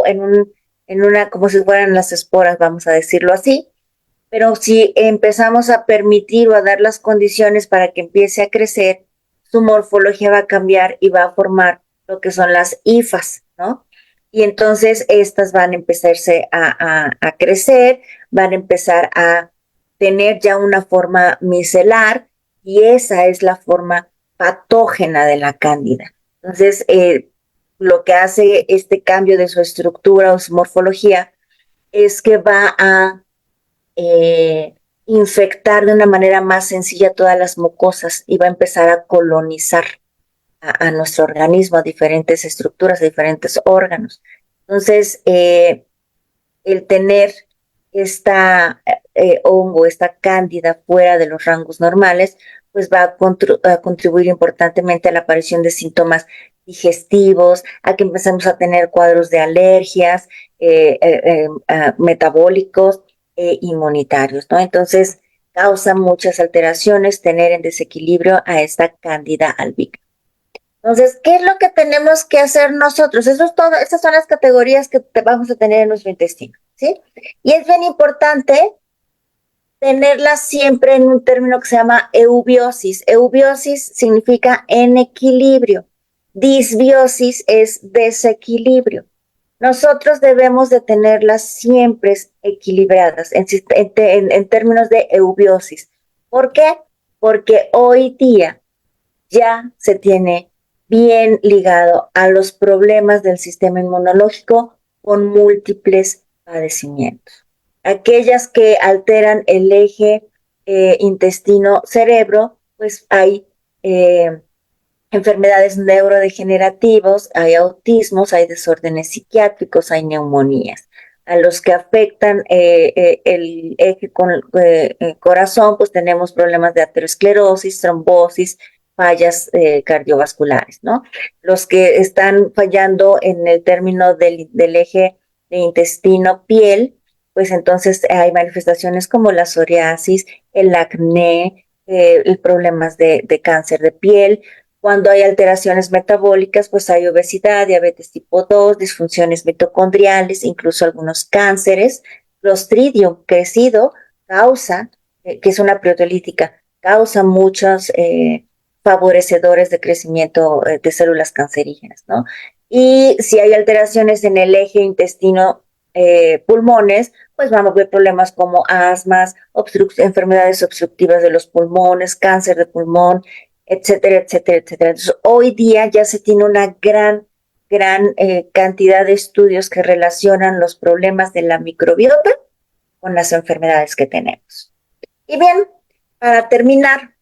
S2: como si fueran las esporas, vamos a decirlo así, pero si empezamos a permitir o a dar las condiciones para que empiece a crecer, su morfología va a cambiar y va a formar lo que son las hifas, ¿no? Y entonces estas van a empezarse a crecer, van a empezar a tener ya una forma micelar y esa es la forma patógena de la cándida. Entonces, lo que hace este cambio de su estructura o su morfología es que va a eh, infectar de una manera más sencilla todas las mucosas y va a empezar a colonizar a nuestro organismo, a diferentes estructuras, a diferentes órganos. Entonces, el tener esta hongo, esta cándida fuera de los rangos normales, pues va a contribuir importantemente a la aparición de síntomas digestivos, a que empecemos a tener cuadros de alergias, metabólicos, inmunitarios, ¿no? Entonces, causa muchas alteraciones tener en desequilibrio a esta cándida albicans. Entonces, ¿qué es lo que tenemos que hacer nosotros? Eso es todo, esas son las categorías que vamos a tener en nuestro intestino, ¿sí? Y es bien importante tenerlas siempre en un término que se llama eubiosis. Eubiosis significa en equilibrio. Disbiosis es desequilibrio. Nosotros debemos de tenerlas siempre equilibradas en términos de eubiosis. ¿Por qué? Porque hoy día ya se tiene bien ligado a los problemas del sistema inmunológico con múltiples padecimientos. Aquellas que alteran el eje intestino-cerebro, pues hay enfermedades neurodegenerativas, hay autismos, hay desórdenes psiquiátricos, hay neumonías. A los que afectan el eje con corazón, pues tenemos problemas de aterosclerosis, trombosis, fallas cardiovasculares, ¿no? Los que están fallando en el término del eje de intestino-piel, pues entonces hay manifestaciones como la psoriasis, el acné, problemas de cáncer de piel. Cuando hay alteraciones metabólicas, pues hay obesidad, diabetes tipo 2, disfunciones mitocondriales, incluso algunos cánceres. Clostridium crecido causa, que es una proteolítica, causa muchos favorecedores de crecimiento de células cancerígenas, ¿no? Y si hay alteraciones en el eje intestino-pulmones, pues vamos a ver problemas como asmas, enfermedades obstructivas de los pulmones, cáncer de pulmón, etcétera, etcétera, etcétera. Entonces, hoy día ya se tiene una gran cantidad de estudios que relacionan los problemas de la microbiota con las enfermedades que tenemos. Y bien, para terminar,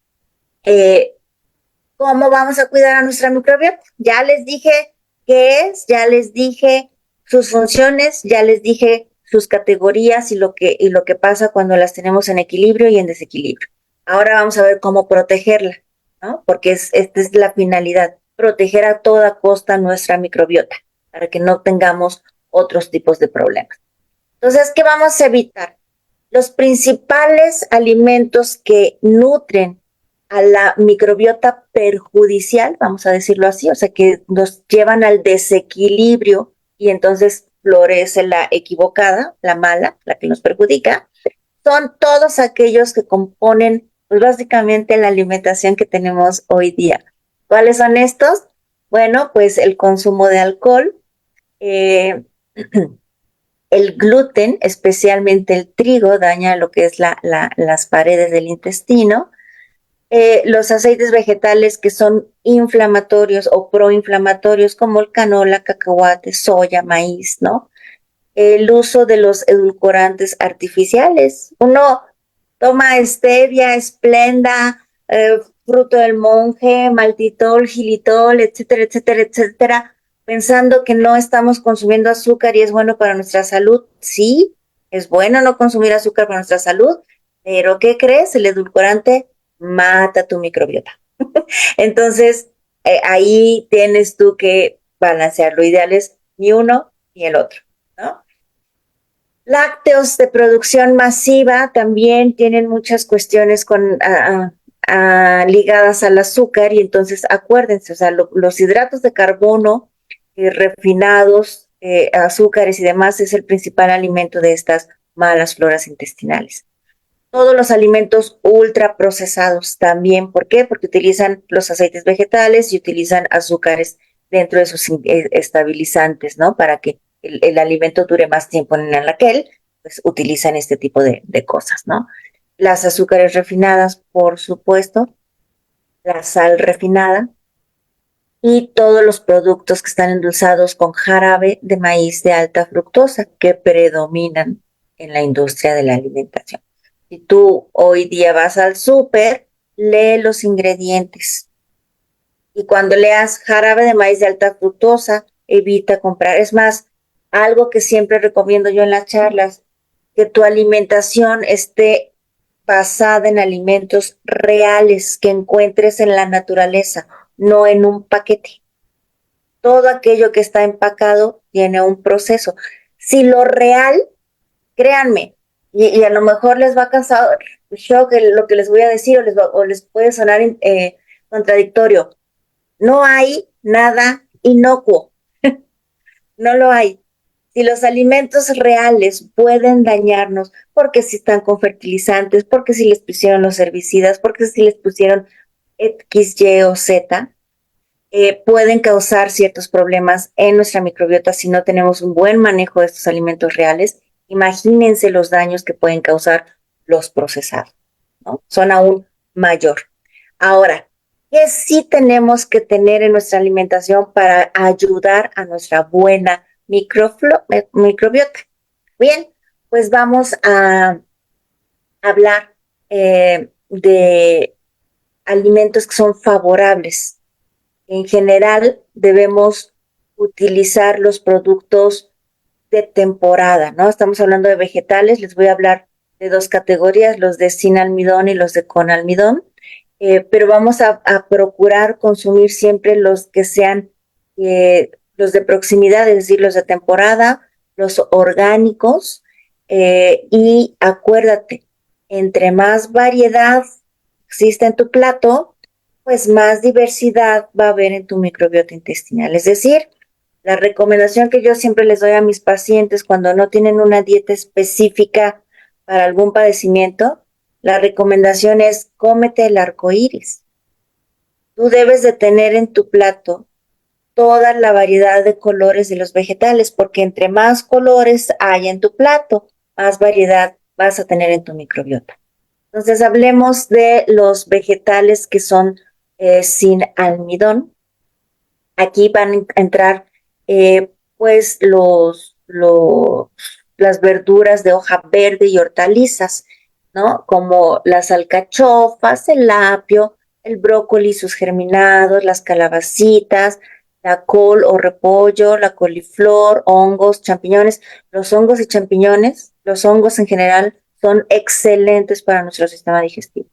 S2: ¿cómo vamos a cuidar a nuestra microbiota? Ya les dije qué es, ya les dije sus funciones, ya les dije sus categorías y lo que pasa cuando las tenemos en equilibrio y en desequilibrio. Ahora vamos a ver cómo protegerla, ¿no? Porque esta es la finalidad, proteger a toda costa nuestra microbiota para que no tengamos otros tipos de problemas. Entonces, ¿qué vamos a evitar? Los principales alimentos que nutren a la microbiota perjudicial, vamos a decirlo así, o sea, que nos llevan al desequilibrio y entonces florece la equivocada, la mala, la que nos perjudica, son todos aquellos que componen, pues básicamente la alimentación que tenemos hoy día. ¿Cuáles son estos? Bueno, pues el consumo de alcohol, eh, el gluten, especialmente el trigo, daña lo que es las paredes del intestino. Los aceites vegetales que son inflamatorios o proinflamatorios, como el canola, cacahuate, soya, maíz, ¿no? El uso de los edulcorantes artificiales. Uno toma stevia, esplenda, fruto del monje, maltitol, xilitol, etcétera, etcétera, etcétera, pensando que no estamos consumiendo azúcar y es bueno para nuestra salud. Sí, es bueno no consumir azúcar para nuestra salud, pero ¿qué crees? El edulcorante mata tu microbiota. Entonces, ahí tienes tú que balancear. Lo ideal es ni uno ni el otro, ¿no? Lácteos de producción masiva también tienen muchas cuestiones ligadas al azúcar y entonces acuérdense, o sea, los hidratos de carbono refinados, azúcares y demás es el principal alimento de estas malas floras intestinales. Todos los alimentos ultraprocesados también. ¿Por qué? Porque utilizan los aceites vegetales y utilizan azúcares dentro de sus estabilizantes, ¿no? Para que el alimento dure más tiempo en el anaquel, pues utilizan este tipo de cosas, ¿no? Las azúcares refinadas, por supuesto, la sal refinada y todos los productos que están endulzados con jarabe de maíz de alta fructosa que predominan en la industria de la alimentación. Si tú hoy día vas al súper, lee los ingredientes y cuando leas jarabe de maíz de alta fructosa, evita comprar. Es más, algo que siempre recomiendo yo en las charlas, que tu alimentación esté basada en alimentos reales que encuentres en la naturaleza, no en un paquete. Todo aquello que está empacado tiene un proceso. Si lo real, créanme, y a lo mejor les va a causar shock lo que les voy a decir o les puede sonar contradictorio. No hay nada inocuo, no lo hay. Si los alimentos reales pueden dañarnos, porque si están con fertilizantes, porque si les pusieron los herbicidas, porque si les pusieron X, Y o Z, pueden causar ciertos problemas en nuestra microbiota si no tenemos un buen manejo de estos alimentos reales. Imagínense los daños que pueden causar los procesados, ¿no? Son aún mayor. Ahora, ¿qué sí tenemos que tener en nuestra alimentación para ayudar a nuestra buena microbiota? Bien, pues vamos a hablar de alimentos que son favorables. En general, debemos utilizar los productos de temporada, ¿no? Estamos hablando de vegetales, les voy a hablar de dos categorías, los de sin almidón y los de con almidón, pero vamos a procurar consumir siempre los que sean los de proximidad, es decir, los de temporada, los orgánicos, y acuérdate, entre más variedad existe en tu plato, pues más diversidad va a haber en tu microbiota intestinal. Es decir, la recomendación que yo siempre les doy a mis pacientes cuando no tienen una dieta específica para algún padecimiento, la recomendación es cómete el arco iris. Tú debes de tener en tu plato toda la variedad de colores de los vegetales, porque entre más colores hay en tu plato, más variedad vas a tener en tu microbiota. Entonces, hablemos de los vegetales que son sin almidón. Aquí van a entrar pues las verduras de hoja verde y hortalizas, ¿no? Como las alcachofas, el apio, el brócoli, sus germinados, las calabacitas, la col o repollo, la coliflor, hongos, champiñones. Los hongos y champiñones, los hongos en general, son excelentes para nuestro sistema digestivo.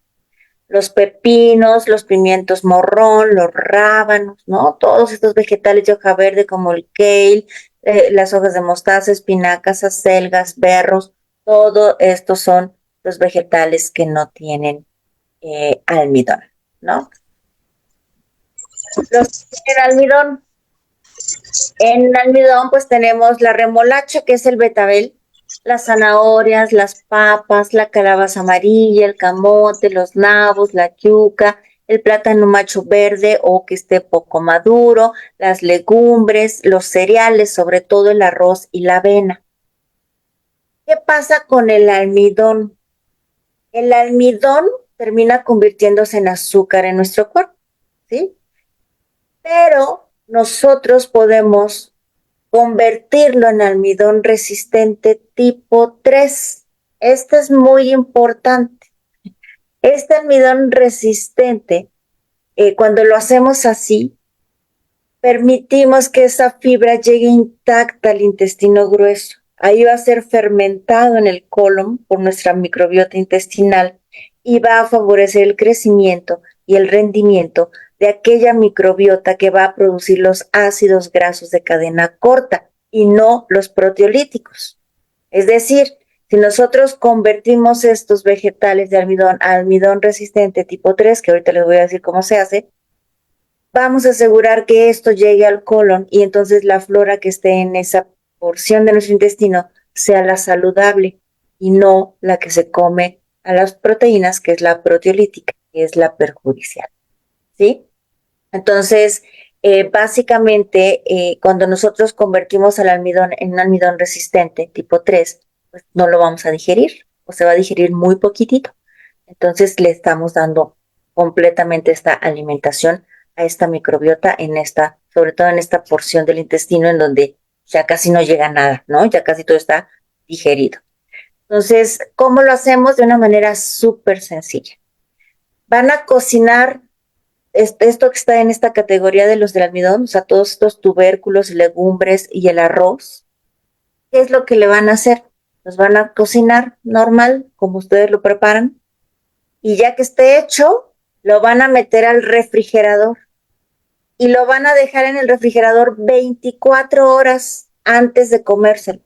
S2: Los pepinos, los pimientos morrón, los rábanos, ¿no? Todos estos vegetales de hoja verde como el kale, las hojas de mostaza, espinacas, acelgas, berros, todo estos son los vegetales que no tienen almidón, ¿no? Los que tienen almidón, en almidón pues tenemos la remolacha, que es el betabel, las zanahorias, las papas, la calabaza amarilla, el camote, los nabos, la yuca, el plátano macho verde o que esté poco maduro, las legumbres, los cereales, sobre todo el arroz y la avena. ¿Qué pasa con el almidón? El almidón termina convirtiéndose en azúcar en nuestro cuerpo, ¿sí? Pero nosotros podemos convertirlo en almidón resistente tipo 3. Este es muy importante. Este almidón resistente, cuando lo hacemos así, permitimos que esa fibra llegue intacta al intestino grueso. Ahí va a ser fermentado en el colon por nuestra microbiota intestinal y va a favorecer el crecimiento y el rendimiento de aquella microbiota que va a producir los ácidos grasos de cadena corta y no los proteolíticos. Es decir, si nosotros convertimos estos vegetales de almidón a almidón resistente tipo 3, que ahorita les voy a decir cómo se hace, vamos a asegurar que esto llegue al colon y entonces la flora que esté en esa porción de nuestro intestino sea la saludable y no la que se come a las proteínas, que es la proteolítica, que es la perjudicial, ¿sí? Entonces, básicamente, cuando nosotros convertimos el almidón en un almidón resistente tipo 3, pues no lo vamos a digerir o se va a digerir muy poquitito. Entonces, le estamos dando completamente esta alimentación a esta microbiota sobre todo en esta porción del intestino en donde ya casi no llega nada, ¿no? Ya casi todo está digerido. Entonces, ¿cómo lo hacemos? De una manera súper sencilla. Van a cocinar esto que está en esta categoría de los del almidón, o sea, todos estos tubérculos, legumbres y el arroz. ¿Qué es lo que le van a hacer? Los van a cocinar normal, como ustedes lo preparan, y ya que esté hecho, lo van a meter al refrigerador y lo van a dejar en el refrigerador 24 horas antes de comérselo.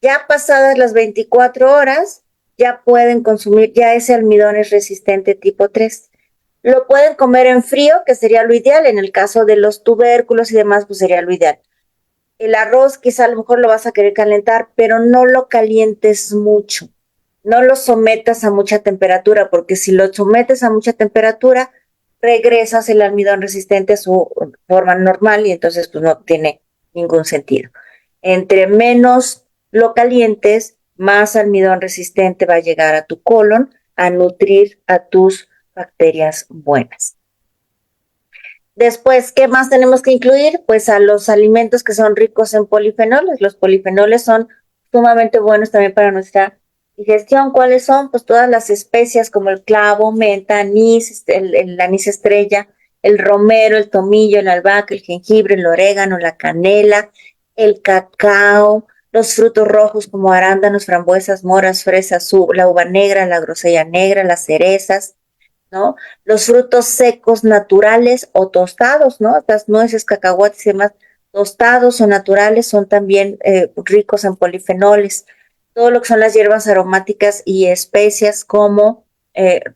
S2: Ya pasadas las 24 horas, ya pueden consumir, ya ese almidón es resistente tipo 3. Lo pueden comer en frío, que sería lo ideal. En el caso de los tubérculos y demás, pues sería lo ideal. El arroz quizá a lo mejor lo vas a querer calentar, pero no lo calientes mucho. No lo sometas a mucha temperatura, porque si lo sometes a mucha temperatura, regresas el almidón resistente a su forma normal y entonces pues no tiene ningún sentido. Entre menos lo calientes, más almidón resistente va a llegar a tu colon a nutrir a tus bacterias buenas. Después, ¿qué más tenemos que incluir? Pues a los alimentos que son ricos en polifenoles. Los polifenoles son sumamente buenos también para nuestra digestión. ¿Cuáles son? Pues todas las especias como el clavo, menta, anís, el anís estrella, el romero, el tomillo, el albahaca, el jengibre, el orégano, la canela, el cacao, los frutos rojos como arándanos, frambuesas, moras, fresas, la uva negra, la grosella negra, las cerezas, ¿no? Los frutos secos naturales o tostados, ¿no? Las nueces, cacahuates y demás, tostados o naturales son también ricos en polifenoles. Todo lo que son las hierbas aromáticas y especias como,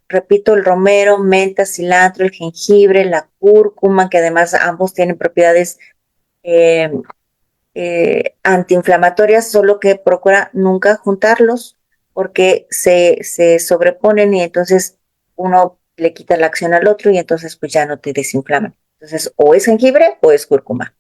S2: repito, el romero, menta, cilantro, el jengibre, la cúrcuma, que además ambos tienen propiedades eh, antiinflamatorias, solo que procura nunca juntarlos porque se sobreponen y entonces uno le quita la acción al otro y entonces pues ya no te desinflaman. Entonces o es jengibre o es cúrcuma.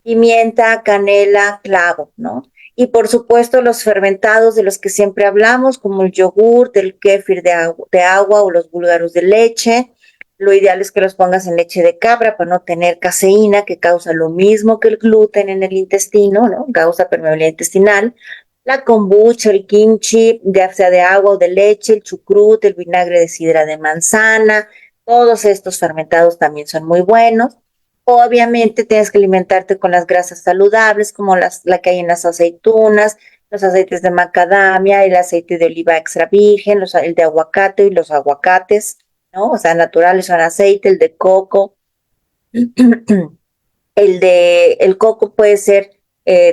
S2: Pimienta, canela, clavo, ¿no? Y por supuesto los fermentados de los que siempre hablamos, como el yogur, el kéfir de agua o los búlgaros de leche. Lo ideal es que los pongas en leche de cabra para no tener caseína, que causa lo mismo que el gluten en el intestino, ¿no? Causa permeabilidad intestinal. La kombucha, el kimchi, ya sea de agua o de leche, el chucrut, el vinagre de sidra de manzana, todos estos fermentados también son muy buenos. Obviamente tienes que alimentarte con las grasas saludables, como la que hay en las aceitunas, los aceites de macadamia, el aceite de oliva extra virgen, el de aguacate y los aguacates, ¿no? O sea, naturales son aceite, el de coco. El coco puede ser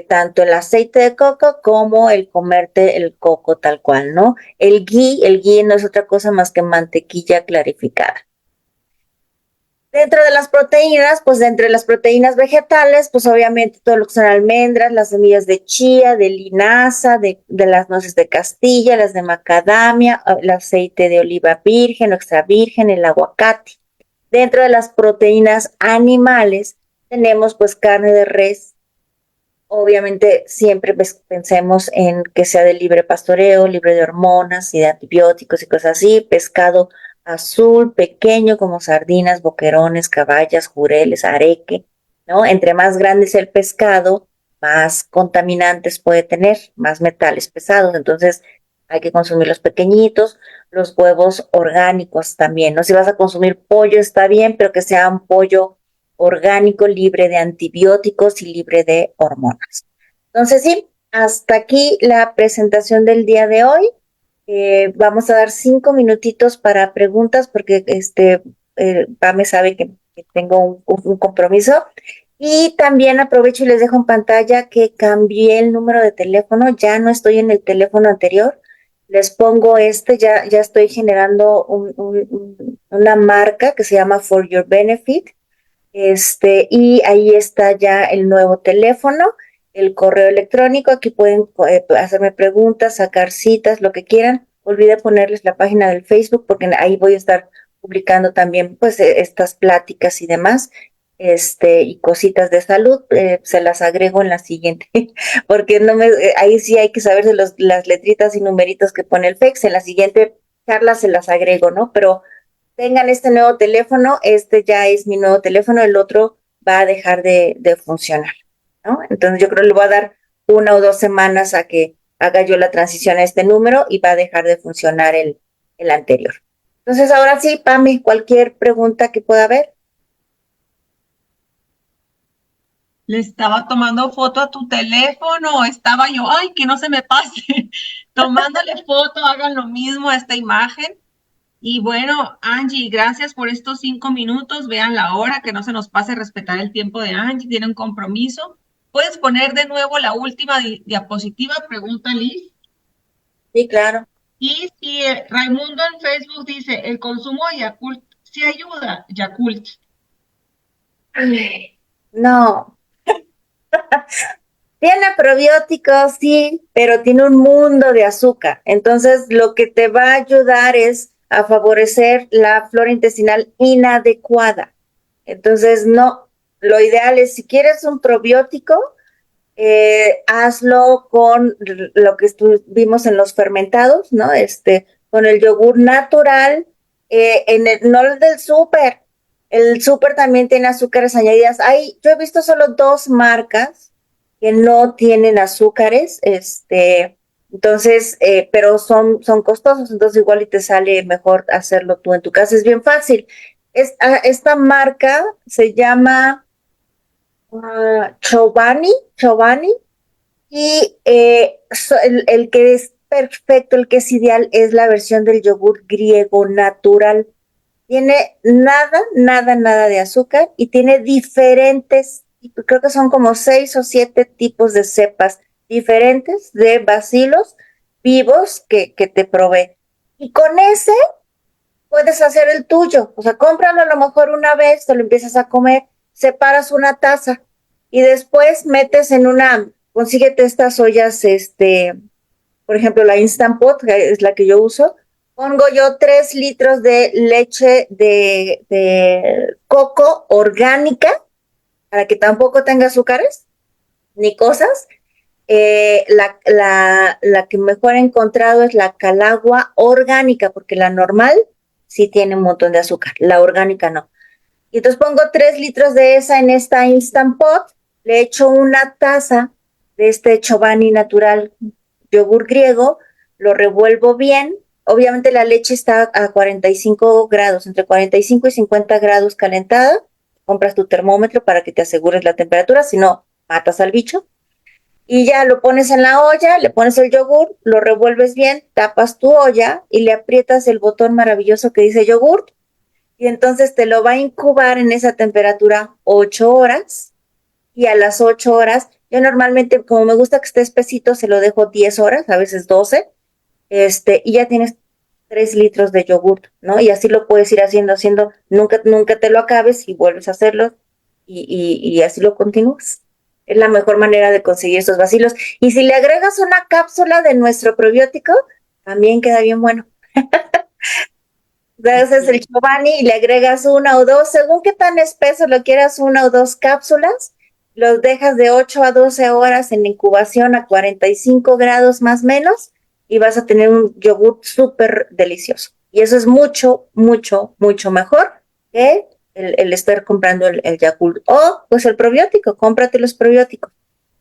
S2: tanto el aceite de coco como el comerte el coco tal cual, ¿no? El ghee no es otra cosa más que mantequilla clarificada. Dentro de las proteínas, pues entre las proteínas vegetales, pues obviamente todo lo que son almendras, las semillas de chía, de linaza, de las nueces de Castilla, las de macadamia, el aceite de oliva virgen o extra virgen, el aguacate. Dentro de las proteínas animales tenemos pues carne de res. Obviamente siempre pensemos en que sea de libre pastoreo, libre de hormonas y de antibióticos y cosas así. Pescado azul, pequeño como sardinas, boquerones, caballas, jureles, areque, ¿no? Entre más grande es el pescado, más contaminantes puede tener, más metales pesados. Entonces hay que consumir los pequeñitos, los huevos orgánicos también, ¿no? Si vas a consumir pollo está bien, pero que sea un pollo orgánico, libre de antibióticos y libre de hormonas. Entonces, sí, hasta aquí la presentación del día de hoy. Vamos a dar 5 minutitos para preguntas porque Pame sabe que tengo un compromiso. Y también aprovecho y les dejo en pantalla que cambié el número de teléfono, ya no estoy en el teléfono anterior, les pongo ya estoy generando una marca que se llama For Your Benefit, y ahí está ya el nuevo teléfono, el correo electrónico, aquí pueden hacerme preguntas, sacar citas, lo que quieran, olvidé ponerles la página del Facebook porque ahí voy a estar publicando también pues estas pláticas y demás, y cositas de salud, se las agrego en la siguiente, porque no me, ahí sí hay que saber de las letritas y numeritos que pone el FEX, en la siguiente charla se las agrego, ¿no? Pero tengan este nuevo teléfono, este ya es mi nuevo teléfono, el otro va a dejar de funcionar, ¿no? Entonces yo creo que le voy a dar 1 o 2 semanas a que haga yo la transición a este número y va a dejar de funcionar el anterior. Entonces ahora sí, Pame, cualquier pregunta que pueda haber.
S1: Le estaba tomando foto a tu teléfono, estaba yo, ay, que no se me pase, tomándole foto, hagan lo mismo a esta imagen. Y bueno, Angie, gracias por estos 5 minutos. Vean la hora, que no se nos pase respetar el tiempo de Angie, tiene un compromiso. ¿Puedes poner de nuevo la última diapositiva? Pregunta Liz.
S2: Sí, claro.
S1: Y si Raimundo en Facebook dice, el consumo de Yakult sí ayuda, Yakult.
S2: Ay, no, tiene probióticos, sí, pero tiene un mundo de azúcar. Entonces, lo que te va a ayudar es a favorecer la flora intestinal inadecuada. Entonces, no, lo ideal es si quieres un probiótico, hazlo con lo que vimos en los fermentados, ¿no? Con el yogur natural, no el del súper. El súper también tiene azúcares añadidas. Yo he visto solo 2 marcas que no tienen azúcares, entonces, pero son costosos, entonces igual y te sale mejor hacerlo tú en tu casa. Es bien fácil. Esta marca se llama Chobani, y el que es perfecto, el que es ideal, es la versión del yogur griego natural. Tiene nada, nada, nada de azúcar y tiene diferentes, creo que son como 6 o 7 tipos de cepas diferentes de bacilos vivos que te provee. Y con ese puedes hacer el tuyo. O sea, cómpralo a lo mejor una vez, te lo empiezas a comer, separas una taza y después metes consíguete estas ollas, por ejemplo, la Instant Pot, que es la que yo uso. Pongo yo 3 litros de leche de coco orgánica para que tampoco tenga azúcares ni cosas. La que mejor he encontrado es la Calagua orgánica, porque la normal sí tiene un montón de azúcar, la orgánica no. Y entonces pongo 3 litros de esa en esta Instant Pot, le echo una taza de este Chobani natural yogur griego, lo revuelvo bien. Obviamente la leche está a 45 grados, entre 45 y 50 grados calentada. Compras tu termómetro para que te asegures la temperatura, si no, matas al bicho. Y ya lo pones en la olla, le pones el yogur, lo revuelves bien, tapas tu olla y le aprietas el botón maravilloso que dice yogur y entonces te lo va a incubar en esa temperatura 8 horas y a las 8 horas, yo normalmente como me gusta que esté espesito, se lo dejo 10 horas, a veces 12, y ya tienes 3 litros de yogur, ¿no? Y así lo puedes ir haciendo, nunca, nunca te lo acabes y vuelves a hacerlo y así lo continúas. Es la mejor manera de conseguir esos vacilos. Y si le agregas una cápsula de nuestro probiótico, también queda bien bueno. Haces el Chobani y le agregas 1 o 2, según qué tan espeso lo quieras, 1 o 2 cápsulas, los dejas de 8 a 12 horas en incubación a 45 grados más o menos y vas a tener un yogur súper delicioso. Y eso es mucho, mucho, mucho mejor que el estar comprando el Yakult. O pues el probiótico, cómprate los probióticos.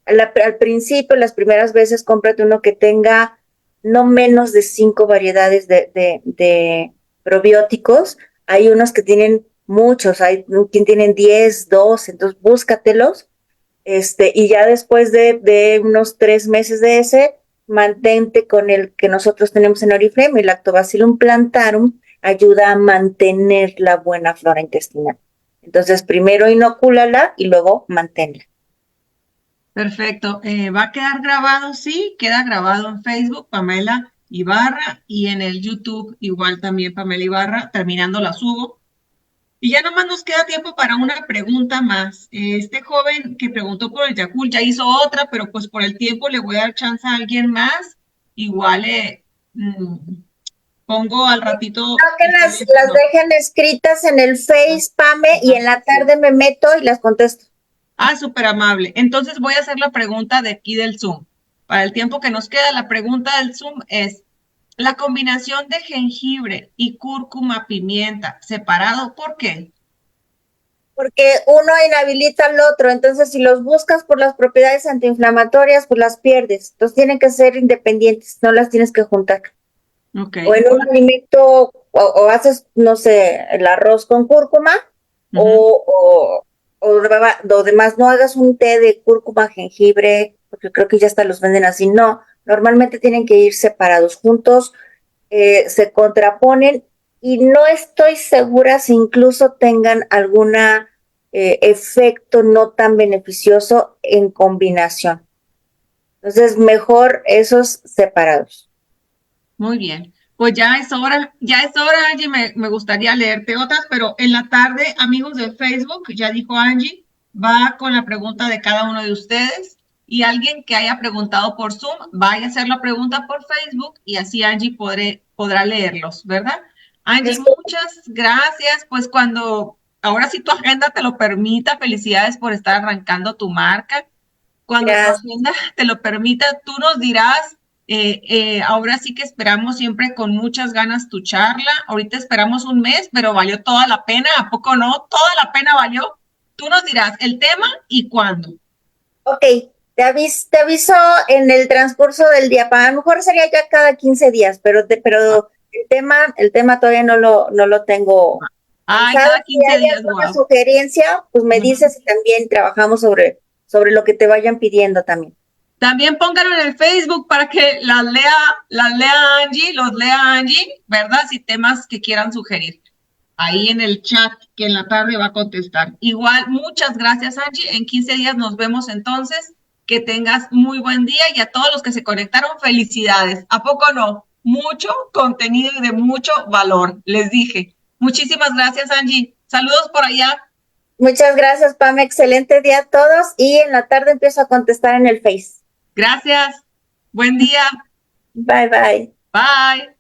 S2: Al principio, las primeras veces, cómprate uno que tenga no menos de 5 variedades de probióticos. Hay unos que tienen muchos, hay quien tienen 10, 12, entonces búscatelos. Y ya después de unos 3 meses de ese, mantente con el que nosotros tenemos en Oriflame, el Lactobacillum plantarum, ayuda a mantener la buena flora intestinal. Entonces, primero inocúlala y luego manténla.
S1: Perfecto. ¿Va a quedar grabado? Sí, queda grabado en Facebook, Pamela Ibarra, y en el YouTube igual también Pamela Ibarra. Terminando la subo. Y ya nomás nos queda tiempo para una pregunta más. Este joven que preguntó por el Yakult ya hizo otra, pero pues por el tiempo le voy a dar chance a alguien más. Igual pongo al ratito
S2: No, que
S1: el
S2: las
S1: teléfono.
S2: dejen escritas en el Face, Pame, y
S1: Ajá,
S2: en la
S1: sí.
S2: tarde me meto y las contesto.
S1: Ah, súper amable. Entonces voy a hacer la pregunta de aquí del Zoom. Para el tiempo que nos queda, la pregunta del Zoom es, la combinación de jengibre y cúrcuma pimienta separado, ¿por qué?
S2: Porque uno inhabilita al otro, entonces si los buscas por las propiedades antiinflamatorias, pues las pierdes. Entonces tienen que ser independientes, no las tienes que juntar.
S1: Ok.
S2: O en un alimento, o haces, no sé, el arroz con cúrcuma,
S1: Ujú.
S2: o demás, no hagas un té de cúrcuma, jengibre, porque creo que ya hasta los venden así. No, normalmente tienen que ir separados, juntos, se contraponen y no estoy segura si incluso tengan alguna efecto no tan beneficioso en combinación. Entonces, mejor esos separados.
S1: Muy bien. Pues ya es hora, Angie, me gustaría leerte otras, pero en la tarde, amigos de Facebook, ya dijo Angie, va con la pregunta de cada uno de ustedes y alguien que haya preguntado por Zoom, vaya a hacer la pregunta por Facebook y así Angie podrá leerlos, ¿verdad? Angie,
S2: Esto,
S1: muchas gracias. Pues cuando ahora sí tu agenda te lo permita, felicidades por estar arrancando tu marca. Cuando tu
S2: gracias.
S1: agenda te lo permita, tú nos dirás, ahora sí que esperamos siempre con muchas ganas tu charla. Ahorita esperamos un mes, pero valió toda la pena, ¿a poco no? Toda la pena valió. Tú nos dirás el tema y cuándo.
S2: Ok, te aviso en el transcurso del día. A lo mejor sería ya cada 15 días, pero el tema todavía no lo tengo
S1: Ay,
S2: pensado.
S1: cada
S2: Si
S1: 15
S2: hay
S1: días,
S2: alguna
S1: wow.
S2: sugerencia, pues me dices y también trabajamos sobre lo que te vayan pidiendo también.
S1: También pónganlo en el Facebook para que las lea Angie, los lea Angie, ¿verdad? Si temas que quieran sugerir. Ahí en el chat que en la tarde va a contestar. Igual, muchas gracias, Angie. En 15 días nos vemos entonces. Que tengas muy buen día y a todos los que se conectaron, felicidades. ¿A poco no? Mucho contenido y de mucho valor, les dije. Muchísimas gracias, Angie. Saludos por allá.
S2: Muchas gracias, Pam. Excelente día a todos y en la tarde empiezo a contestar en el Face.
S1: Gracias. Buen día.
S2: Bye bye.
S1: Bye.